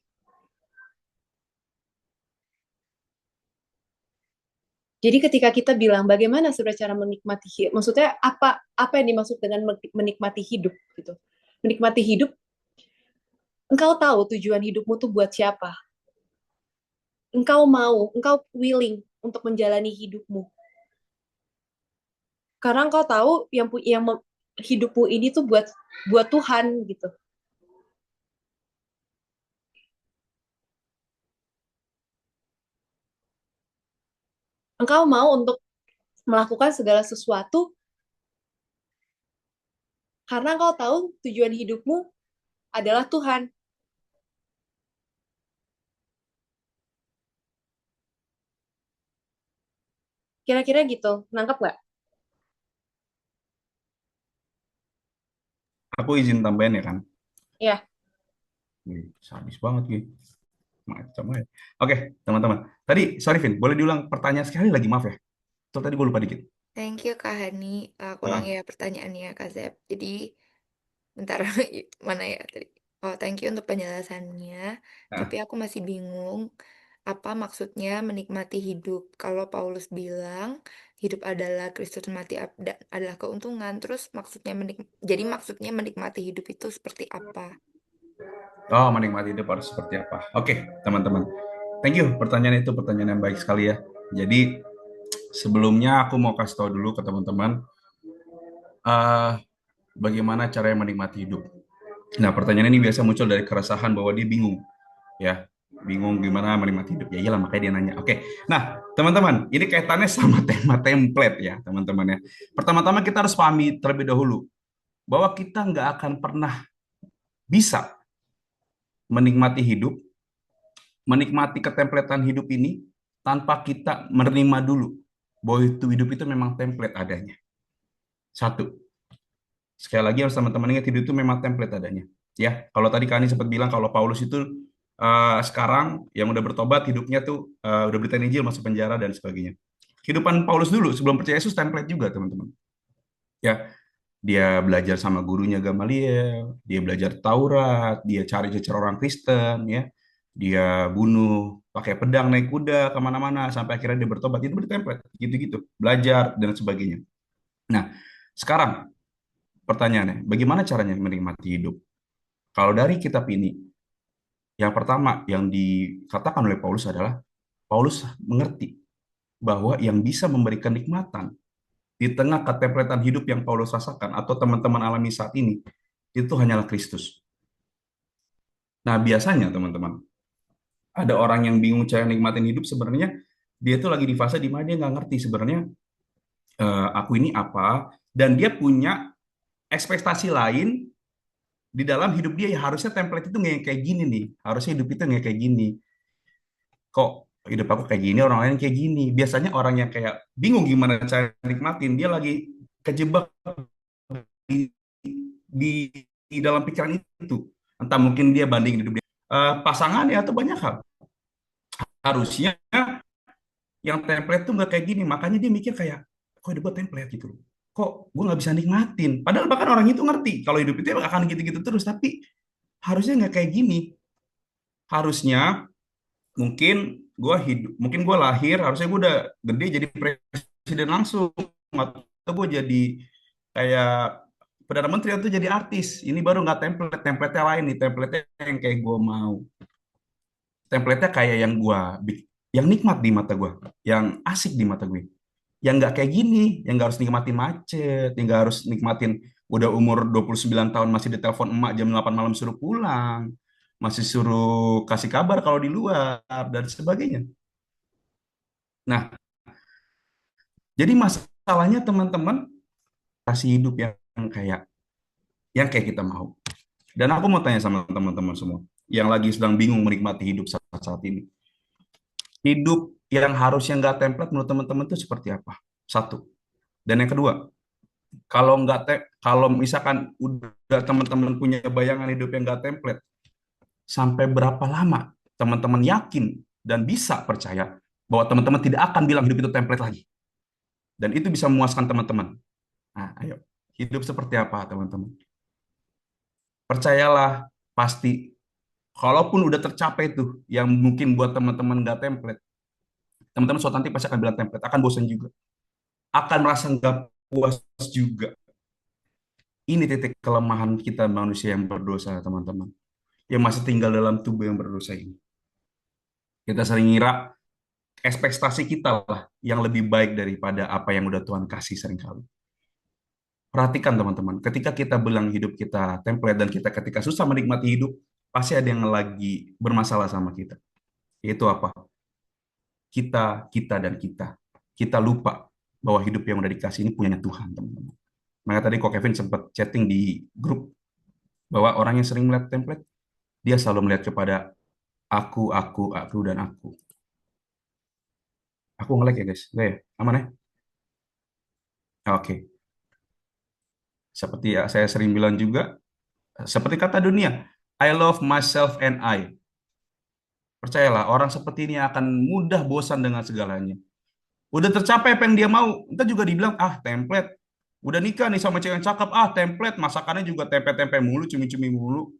Jadi ketika kita bilang bagaimana sebenarnya cara menikmati hidup, maksudnya apa yang dimaksud dengan menikmati hidup gitu. Menikmati hidup, engkau tahu tujuan hidupmu tuh buat siapa. Engkau willing untuk menjalani hidupmu. Karena engkau tahu hidupmu ini tuh buat Tuhan gitu. Engkau mau untuk melakukan segala sesuatu karena engkau tahu tujuan hidupmu adalah Tuhan. Kira-kira gitu. Nangkep nggak? Aku izin tambahin ya kan. Ya. Sadis banget gitu. Macam aja. Oke, teman-teman. Tadi, sorry Vin, boleh diulang pertanyaan sekali lagi, maaf ya. Tuh tadi gue lupa dikit. Thank you Kak Hani. Aku ulang Ah, ya pertanyaannya Kak Zep. Jadi bentar mana ya tadi? Oh, thank you untuk penjelasannya. ah. Tapi aku masih bingung apa maksudnya menikmati hidup. Kalau Paulus bilang hidup adalah Kristus, mati adalah keuntungan. Terus jadi maksudnya menikmati hidup itu seperti apa? Oh, menikmati hidup harus seperti apa? Oke, teman-teman. Thank you. Pertanyaan itu pertanyaan yang baik sekali ya. Jadi, sebelumnya aku mau kasih tahu dulu ke teman-teman eh bagaimana caranya menikmati hidup. Nah, pertanyaan ini biasa muncul dari keresahan bahwa dia bingung, ya. Bingung gimana menikmati hidup. Ya iyalah, makanya dia nanya. Oke. Nah, teman-teman, ini kaitannya sama tema template ya, teman-teman ya. Pertama-tama kita harus pahami terlebih dahulu bahwa kita nggak akan pernah bisa menikmati hidup, menikmati ketempletan hidup ini tanpa kita menerima dulu bahwa itu hidup itu memang template adanya. Satu, sekali lagi harus teman-teman ingat hidup itu memang template adanya. Ya, kalau tadi Kani sempat bilang kalau Paulus itu sekarang yang udah bertobat hidupnya tuh udah beritain Injil masuk penjara dan sebagainya. Kehidupan Paulus dulu sebelum percaya Yesus template juga teman-teman. Ya, dia belajar sama gurunya Gamaliel, dia belajar Taurat, dia cari cecer orang Kristen, ya, dia bunuh pakai pedang naik kuda kemana-mana sampai akhirnya dia bertobat itu bertemplate gitu-gitu, belajar dan sebagainya. Nah, sekarang pertanyaannya, bagaimana caranya menikmati hidup? Kalau dari kitab ini, yang pertama yang dikatakan oleh Paulus adalah Paulus mengerti bahwa yang bisa memberikan nikmatan di tengah ketempletan hidup yang Paulus rasakan atau teman-teman alami saat ini itu hanyalah Kristus. Nah, biasanya teman-teman, ada orang yang bingung cara nikmatin hidup sebenarnya dia tuh lagi di fase di mana dia nggak ngerti sebenarnya aku ini apa dan dia punya ekspektasi lain di dalam hidup dia ya harusnya template itu nggak kayak gini nih, harusnya hidup itu nggak kayak gini. Kok hidup aku kayak gini, orang lain kayak gini. Biasanya orang yang kayak bingung gimana cara nikmatin, dia lagi kejebak di, di, di dalam pikiran itu. Entah mungkin dia banding hidup dia pasangan ya atau banyak hal. Harusnya yang template tuh nggak kayak gini, makanya dia mikir kayak, kok hidup gue template gitu loh. Kok gue nggak bisa nikmatin? Padahal bahkan orang itu ngerti kalau hidup itu akan gitu-gitu terus, tapi harusnya nggak kayak gini. Harusnya mungkin gue hidup, mungkin gue lahir, harusnya gue udah gede jadi presiden langsung, atau gue jadi kayak perdana menteri atau jadi artis. Ini baru nggak template, template lain nih, template yang kayak gue mau, template kayak yang gue, yang nikmat di mata gue, yang asik di mata gue, yang nggak kayak gini, yang nggak harus nikmatin macet, yang nggak harus nikmatin udah umur 29 tahun masih ditelepon emak jam 8 malam suruh pulang, masih suruh kasih kabar kalau di luar dan sebagainya. Nah, jadi masalahnya teman-teman kasih hidup kayak yang kayak kita mau. Dan aku mau tanya sama teman-teman semua yang lagi sedang bingung menikmati hidup saat-saat ini. Hidup yang harusnya nggak template menurut teman-teman itu seperti apa? Satu. Dan yang kedua, kalau misalkan udah teman-teman punya bayangan hidup yang nggak template, sampai berapa lama teman-teman yakin dan bisa percaya bahwa teman-teman tidak akan bilang hidup itu template lagi dan itu bisa memuaskan teman-teman. Nah, ayo, hidup seperti apa teman-teman? Percayalah, pasti kalaupun udah tercapai tuh yang mungkin buat teman-teman nggak template, teman-teman suatu nanti pasti akan bilang template, akan bosan juga, akan merasa nggak puas juga. Ini titik kelemahan kita manusia yang berdosa, teman-teman, yang masih tinggal dalam tubuh yang berdosa ini. Kita sering ngira ekspektasi kita lah yang lebih baik daripada apa yang udah Tuhan kasih seringkali. Perhatikan teman-teman, ketika kita bilang hidup kita template dan kita ketika susah menikmati hidup, pasti ada yang lagi bermasalah sama kita. Yaitu apa? Kita, dan kita. kita lupa bahwa hidup yang udah dikasih ini punyanya Tuhan, teman-teman. Makanya tadi kok Kevin sempat chatting di grup bahwa orang yang sering melihat template, dia selalu melihat kepada aku, dan aku. Aku nge-lag ya guys, nggak ya? Aman ya? Oke. Seperti ya saya sering bilang juga, seperti kata dunia, I love myself and I. Percayalah, orang seperti ini akan mudah bosan dengan segalanya. Udah tercapai apa yang dia mau, entah juga dibilang, template. Udah nikah nih sama cewek yang cakep, template. Masakannya juga tempe-tempe mulu, cumi-cumi mulu.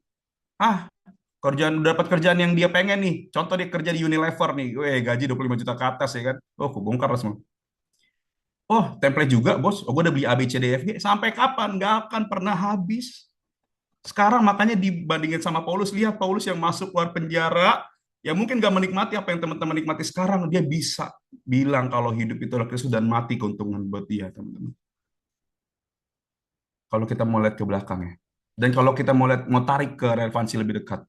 Kerjaan udah dapat kerjaan yang dia pengen nih. Contoh dia kerja di Unilever nih. Gaji 25 juta ke atas ya kan. Oh, aku bongkar lah semua. Oh, template juga, bos. Oh, gue udah beli A, B, C, D, F, G. Sampai kapan? Nggak akan pernah habis. Sekarang makanya dibandingin sama Paulus, lihat Paulus yang masuk keluar penjara, ya mungkin gak menikmati apa yang teman-teman nikmati sekarang, dia bisa bilang kalau hidup itu adalah Kristus dan mati keuntungan buat dia, teman-teman. Kalau kita mau lihat ke belakang ya. Dan kalau kita mau tarik ke relevansi lebih dekat.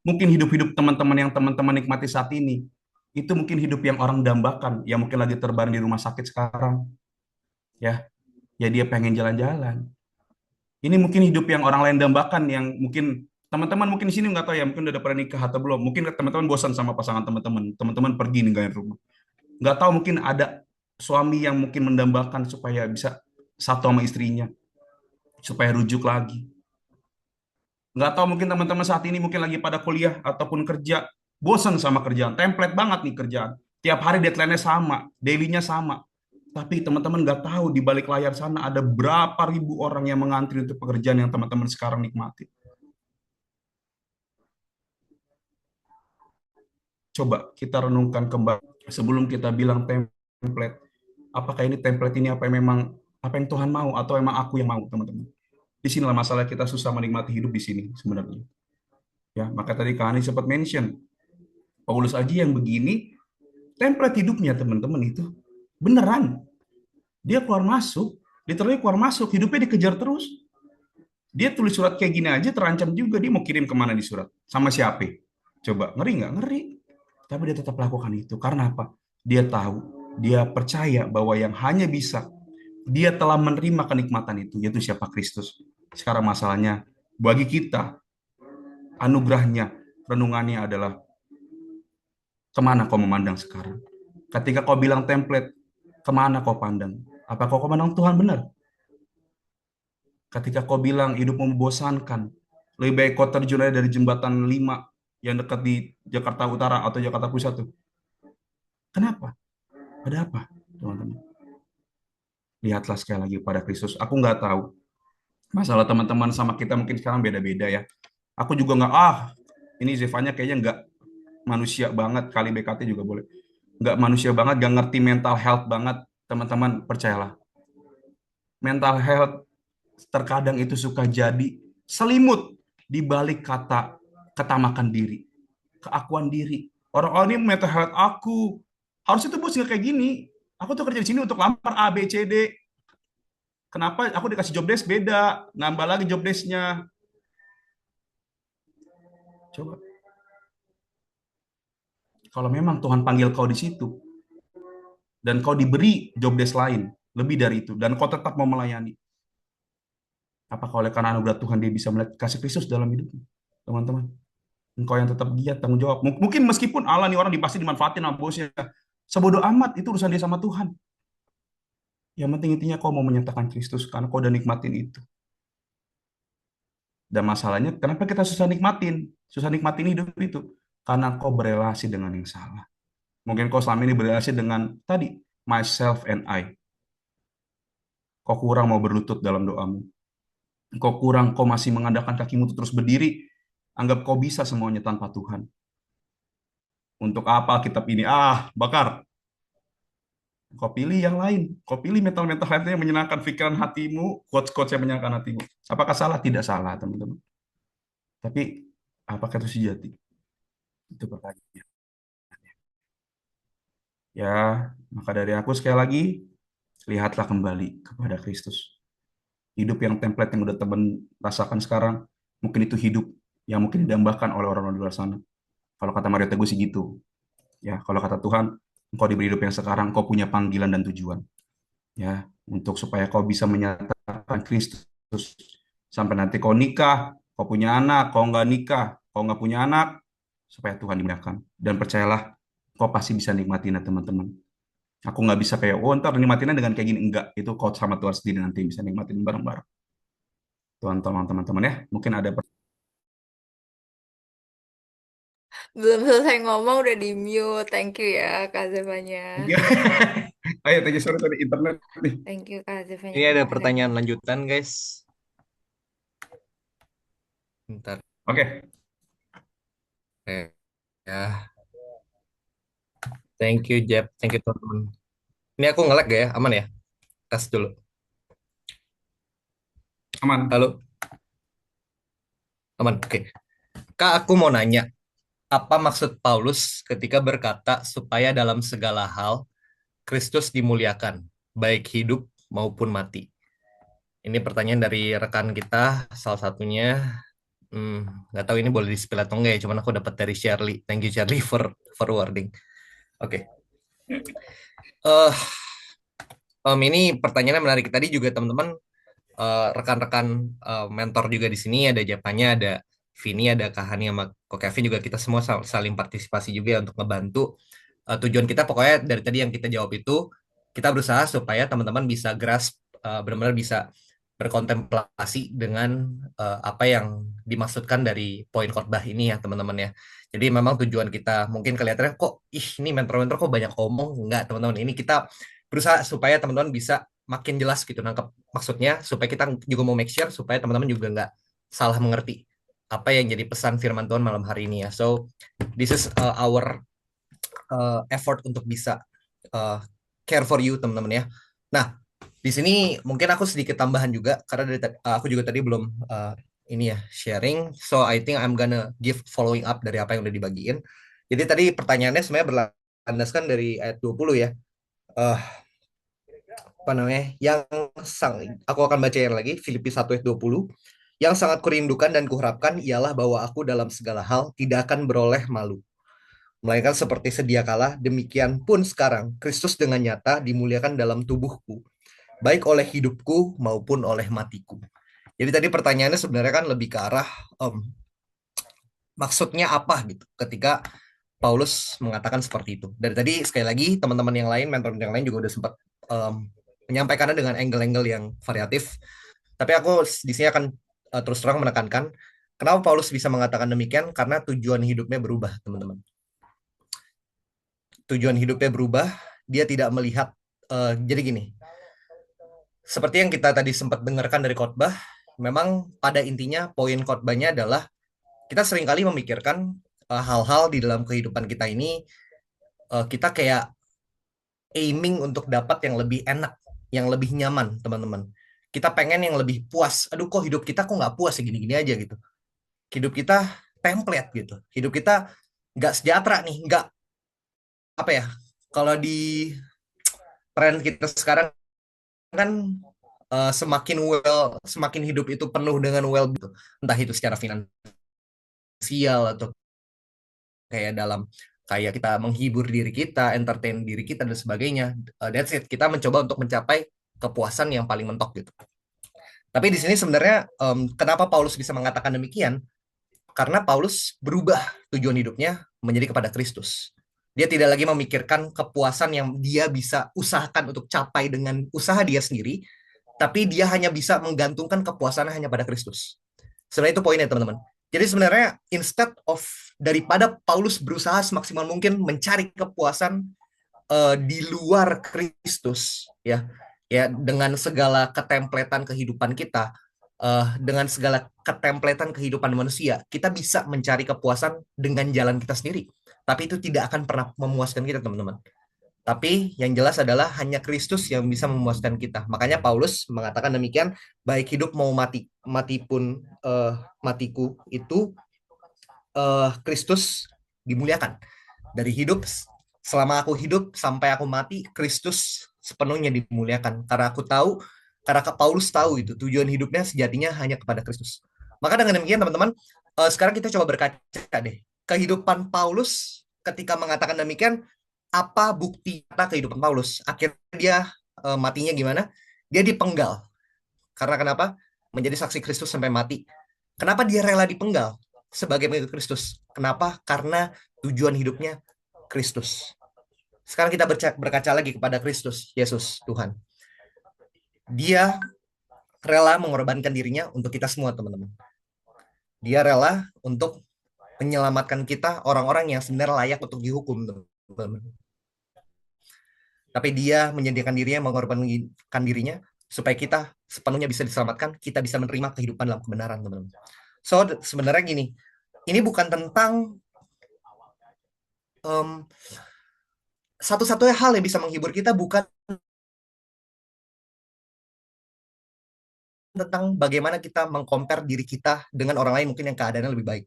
Mungkin hidup-hidup teman-teman yang teman-teman nikmati saat ini, itu mungkin hidup yang orang dambakan, yang mungkin lagi terbaring di rumah sakit sekarang. Ya, ya dia pengen jalan-jalan. Ini mungkin hidup yang orang lain dambakan, yang mungkin teman-teman mungkin di sini nggak tahu ya, mungkin udah pernah nikah atau belum. Mungkin teman-teman bosan sama pasangan teman-teman, teman-teman pergi ninggalin rumah. Nggak tahu mungkin ada suami yang mungkin mendambakan supaya bisa satu sama istrinya, supaya rujuk lagi. Nggak tahu mungkin teman-teman saat ini mungkin lagi pada kuliah ataupun kerja, bosan sama kerjaan, template banget nih kerjaan. Tiap hari deadline-nya sama, daily-nya sama. Tapi teman-teman nggak tahu di balik layar sana ada berapa ribu orang yang mengantri untuk pekerjaan yang teman-teman sekarang nikmati. Coba kita renungkan kembali sebelum kita bilang template. Apakah ini template ini apa yang memang apa yang Tuhan mau atau emang aku yang mau, teman-teman? Di sinilah masalah kita susah menikmati hidup di sini sebenarnya. Ya, maka tadi Kak Ani sempat mention Paulus aja yang begini, template hidupnya teman-teman itu beneran. Dia keluar masuk, literally keluar masuk, hidupnya dikejar terus. Dia tulis surat kayak gini aja terancam juga, dia mau kirim kemana di surat? Sama siapa? Coba, ngeri nggak? Ngeri. Tapi dia tetap lakukan itu. Karena apa? Dia tahu, dia percaya bahwa yang hanya bisa, dia telah menerima kenikmatan itu, yaitu siapa? Kristus. Sekarang masalahnya, bagi kita, anugerahnya, renungannya adalah, kemana kau memandang sekarang? Ketika kau bilang template, kemana kau pandang? Apa kau memandang Tuhan benar? Ketika kau bilang hidupmu membosankan, lebih baik kau terjun aja dari jembatan 5 yang dekat di Jakarta Utara atau Jakarta Pusat tuh. Kenapa? Ada apa, teman-teman? Lihatlah sekali lagi pada Kristus. Aku nggak tahu. Masalah teman-teman sama kita mungkin sekarang beda-beda ya. Aku juga nggak, ini Zevanya kayaknya nggak manusia banget, kali BKT juga boleh. Nggak manusia banget, nggak ngerti mental health banget. Teman-teman, percayalah. Mental health terkadang itu suka jadi selimut di balik kata ketamakan diri, keakuan diri. Orang-orang ini mental health aku. Harus itu bos nggak kayak gini. Aku tuh kerja di sini untuk lamar A, B, C, D. Kenapa aku dikasih job desk beda? Nambah lagi job desk-nya. Coba. Kalau memang Tuhan panggil kau di situ, dan kau diberi job desk lain, lebih dari itu, dan kau tetap mau melayani, apakah oleh karena anugerah Tuhan dia bisa melihat kasih Kristus dalam hidupmu? Teman-teman, engkau yang tetap giat tanggung jawab. Mungkin meskipun Allah nih orang pasti dimanfaatin sama bosnya, sebodoh amat, itu urusan dia sama Tuhan. Yang penting intinya kau mau menyatakan Kristus karena kau udah nikmatin itu. Dan masalahnya kenapa kita susah nikmatin hidup itu? Karena kau berelasi dengan yang salah. Mungkin kau selama ini berelasi dengan tadi myself and I. Kau kurang mau berlutut dalam doamu. Kau masih mengandalkan kakimu untuk terus berdiri. Anggap kau bisa semuanya tanpa Tuhan. Untuk apa kitab ini? Bakar. Kau pilih yang lain. Kau pilih mental-mental lainnya yang menyenangkan pikiran hatimu, quotes-quotes yang menyenangkan hatimu. Apakah salah? Tidak salah, teman-teman. Tapi, apakah itu sejati? Itu pertanyaannya. Ya, maka dari aku sekali lagi, lihatlah kembali kepada Kristus. Hidup yang template yang udah teman rasakan sekarang, mungkin itu hidup yang mungkin didambakan oleh orang-orang di luar sana. Kalau kata Mario Teguh sih gitu. Ya, kalau kata Tuhan, engkau diberi hidup yang sekarang, engkau punya panggilan dan tujuan. Ya, untuk supaya kau bisa menyatakan Kristus sampai nanti kau nikah, kau punya anak, kau nggak nikah, kau nggak punya anak, supaya Tuhan dimuliakan. Dan percayalah, kau pasti bisa nikmatin ya teman-teman. Aku nggak bisa kayak, oh ntar nikmatinnya dengan kayak gini. Enggak, itu kau sama Tuhan sendiri nanti bisa nikmatin bareng-bareng. Tuhan tolong teman-teman ya. Mungkin ada Belum selesai ngomong udah di mute. Thank you ya Kak Zevanya. Ayo, thank you, sorry tadi internet nih. Thank you Kak Zevanya. Ini ada Kak Ren. pertanyaan lanjutan, guys. Bentar. Oke, Ya. Thank you, Jeb. Thank you, teman-teman. Ini aku nge-lag gak ya? Aman ya? Tes dulu. aman. Halo? Aman. Oke. Kak, aku mau nanya. Apa maksud Paulus ketika berkata supaya dalam segala hal Kristus dimuliakan, baik hidup maupun mati? Ini pertanyaan dari rekan kita, salah satunya. Nggak tahu ini boleh di-spill atau enggak ya, cuman aku dapat dari Shirley. Thank you Shirley for forwarding. Oke. Eh, ini pertanyaannya menarik. Tadi juga teman-teman, rekan-rekan mentor juga di sini, ada Japanya, ada Vini, ada Kahani sama Ko Kevin juga, kita semua saling partisipasi juga untuk ngebantu. Tujuan kita pokoknya dari tadi yang kita jawab itu, kita berusaha supaya teman-teman bisa grasp, benar-benar bisa berkontemplasi dengan apa yang dimaksudkan dari poin khotbah ini ya teman-teman ya. Jadi memang tujuan kita, mungkin kelihatannya kok ini mentor-mentor kok banyak omong. Enggak teman-teman, ini kita berusaha supaya teman-teman bisa makin jelas gitu nangkep maksudnya, supaya kita juga mau make sure supaya teman-teman juga nggak salah mengerti apa yang jadi pesan firman Tuhan malam hari ini ya. So this is our effort untuk bisa uh, care for you teman-teman ya. Nah, di sini mungkin aku sedikit tambahan juga karena aku juga tadi belum ini ya sharing. So I think I'm gonna give following up dari apa yang udah dibagiin. Jadi tadi pertanyaannya sebenarnya berlandaskan dari ayat 20 ya. Eh apa namanya? Aku akan bacain lagi Filipi 1 ayat 20. Yang sangat kurindukan dan kuharapkan ialah bahwa aku dalam segala hal tidak akan beroleh malu, melainkan seperti sedia kala, demikian pun sekarang Kristus dengan nyata dimuliakan dalam tubuhku, baik oleh hidupku maupun oleh matiku. Jadi tadi pertanyaannya sebenarnya kan lebih ke arah maksudnya apa gitu ketika Paulus mengatakan seperti itu. Dari tadi sekali lagi teman-teman yang lain, mentor yang lain juga udah sempat menyampaikannya dengan angle-angle yang variatif. Tapi aku di sini akan terus terang menekankan kenapa Paulus bisa mengatakan demikian, karena tujuan hidupnya berubah, teman-teman. Tujuan hidupnya berubah, dia tidak melihat jadi gini. Seperti yang kita tadi sempat dengarkan dari khotbah, memang pada intinya poin khotbahnya adalah kita seringkali memikirkan hal-hal di dalam kehidupan kita ini, kita kayak aiming untuk dapat yang lebih enak, yang lebih nyaman, teman-teman. Kita pengen yang lebih puas. Aduh, kok hidup kita kok nggak puas ya, gini-gini aja gitu. Hidup kita template gitu. Hidup kita nggak sejahtera nih, nggak apa ya. Kalau di tren kita sekarang kan semakin hidup itu penuh dengan well gitu. Entah itu secara finansial atau kayak kita menghibur diri kita, entertain diri kita dan sebagainya. That's it. Kita mencoba untuk mencapai kepuasan yang paling mentok gitu. Tapi di sini sebenarnya kenapa Paulus bisa mengatakan demikian? Karena Paulus berubah tujuan hidupnya menjadi kepada Kristus. Dia tidak lagi memikirkan kepuasan yang dia bisa usahakan untuk capai dengan usaha dia sendiri, tapi dia hanya bisa menggantungkan kepuasannya hanya pada Kristus. Sebenarnya itu poinnya teman-teman. Jadi sebenarnya instead of daripada Paulus berusaha semaksimal mungkin mencari kepuasan di luar Kristus, ya dengan segala ketempletan kehidupan kita, dengan segala ketempletan kehidupan manusia, kita bisa mencari kepuasan dengan jalan kita sendiri. Tapi itu tidak akan pernah memuaskan kita, teman-teman. Tapi yang jelas adalah hanya Kristus yang bisa memuaskan kita. Makanya Paulus mengatakan demikian, baik hidup mau mati pun matiku itu Kristus dimuliakan. Dari hidup, selama aku hidup sampai aku mati, Kristus sepenuhnya dimuliakan. Karena Paulus tahu itu tujuan hidupnya sejatinya hanya kepada Kristus. Maka dengan demikian teman-teman, sekarang kita coba berkaca deh kehidupan Paulus ketika mengatakan demikian. apa bukti nyata kehidupan Paulus? Akhirnya dia matinya gimana? Dia dipenggal. Karena kenapa? Menjadi saksi Kristus sampai mati. Kenapa dia rela dipenggal sebagai pengikut Kristus? Kenapa? Karena tujuan hidupnya Kristus. Sekarang kita berkaca lagi kepada Kristus, Yesus, Tuhan. Dia rela mengorbankan dirinya untuk kita semua, teman-teman. Dia rela untuk menyelamatkan kita, orang-orang yang sebenarnya layak untuk dihukum, teman-teman. Tapi dia menyediakan dirinya, mengorbankan dirinya, supaya kita sepenuhnya bisa diselamatkan, kita bisa menerima kehidupan dalam kebenaran, teman-teman. So, sebenarnya gini, ini bukan tentang satu-satunya hal yang bisa menghibur kita, bukan tentang bagaimana kita mengcompare diri kita dengan orang lain mungkin yang keadaannya lebih baik.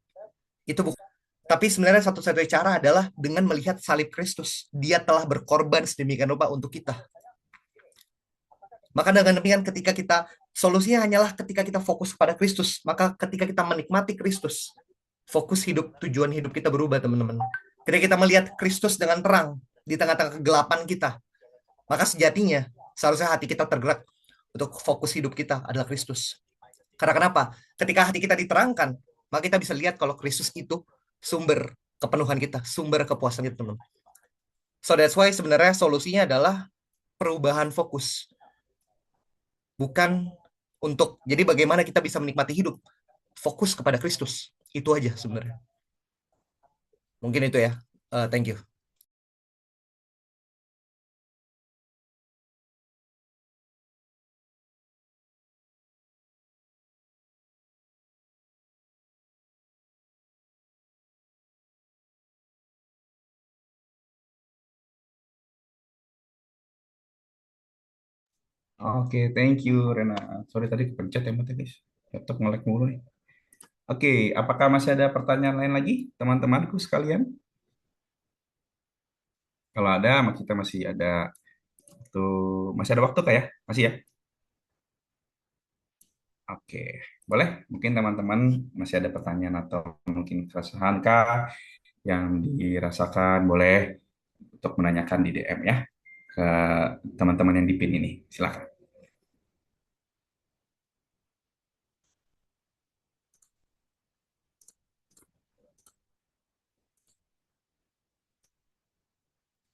Itu bukan. Tapi sebenarnya satu-satunya cara adalah dengan melihat salib Kristus. Dia telah berkorban sedemikian rupa untuk kita. Maka dengan demikian ketika kita, solusinya hanyalah ketika kita fokus pada Kristus. Maka ketika kita menikmati Kristus, fokus hidup, tujuan hidup kita berubah, teman-teman. Ketika kita melihat Kristus dengan terang di tengah-tengah kegelapan kita, maka sejatinya seharusnya hati kita tergerak untuk fokus hidup kita adalah Kristus. Karena kenapa? Ketika hati kita diterangkan, maka kita bisa lihat kalau Kristus itu sumber kepenuhan kita, sumber kepuasan kita, teman-teman. So that's why sebenarnya solusinya adalah perubahan fokus. Bukan untuk, jadi bagaimana kita bisa menikmati hidup. Fokus kepada Kristus. Itu aja sebenarnya. Mungkin itu ya. Thank you. Oke, thank you Rena. Sorry tadi kepencet ya mati guys. Laptop nge-lag mulu nih. Oke, apakah masih ada pertanyaan lain lagi teman-temanku sekalian? Kalau ada, kita masih ada masih ada waktu kah ya? Masih ya? Oke, boleh? Mungkin teman-teman masih ada pertanyaan atau mungkin keresahan kah yang dirasakan, boleh untuk menanyakan di DM ya ke teman-teman yang di PIN ini. Silakan.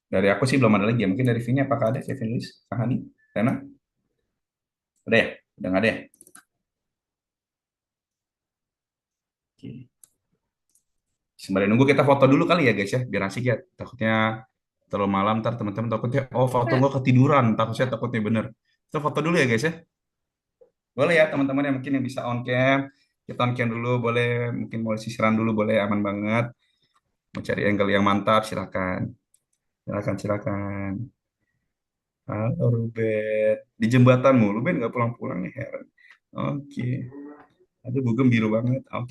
Dari aku sih belum ada lagi ya. Mungkin dari Vini apakah ada? Kevin Luis, Kak Hani, Rena? Ada ya? Udah nggak ada ya? Oke. Sembari nunggu kita foto dulu kali ya guys ya, biar asik ya. Takutnya terlalu malam, ntar teman-teman takutnya, oh foto gue ketiduran, takutnya bener. Kita foto dulu ya guys ya. Boleh ya teman-teman yang mungkin yang bisa on cam, kita on cam dulu, boleh mungkin mau sisiran dulu, boleh aman banget. Mau cari angle yang mantap, silakan. Silakan. Halo Ruben, di jembatanmu, Ruben nggak pulang-pulang nih heran. Oke, aduh bugem biru banget. Oke.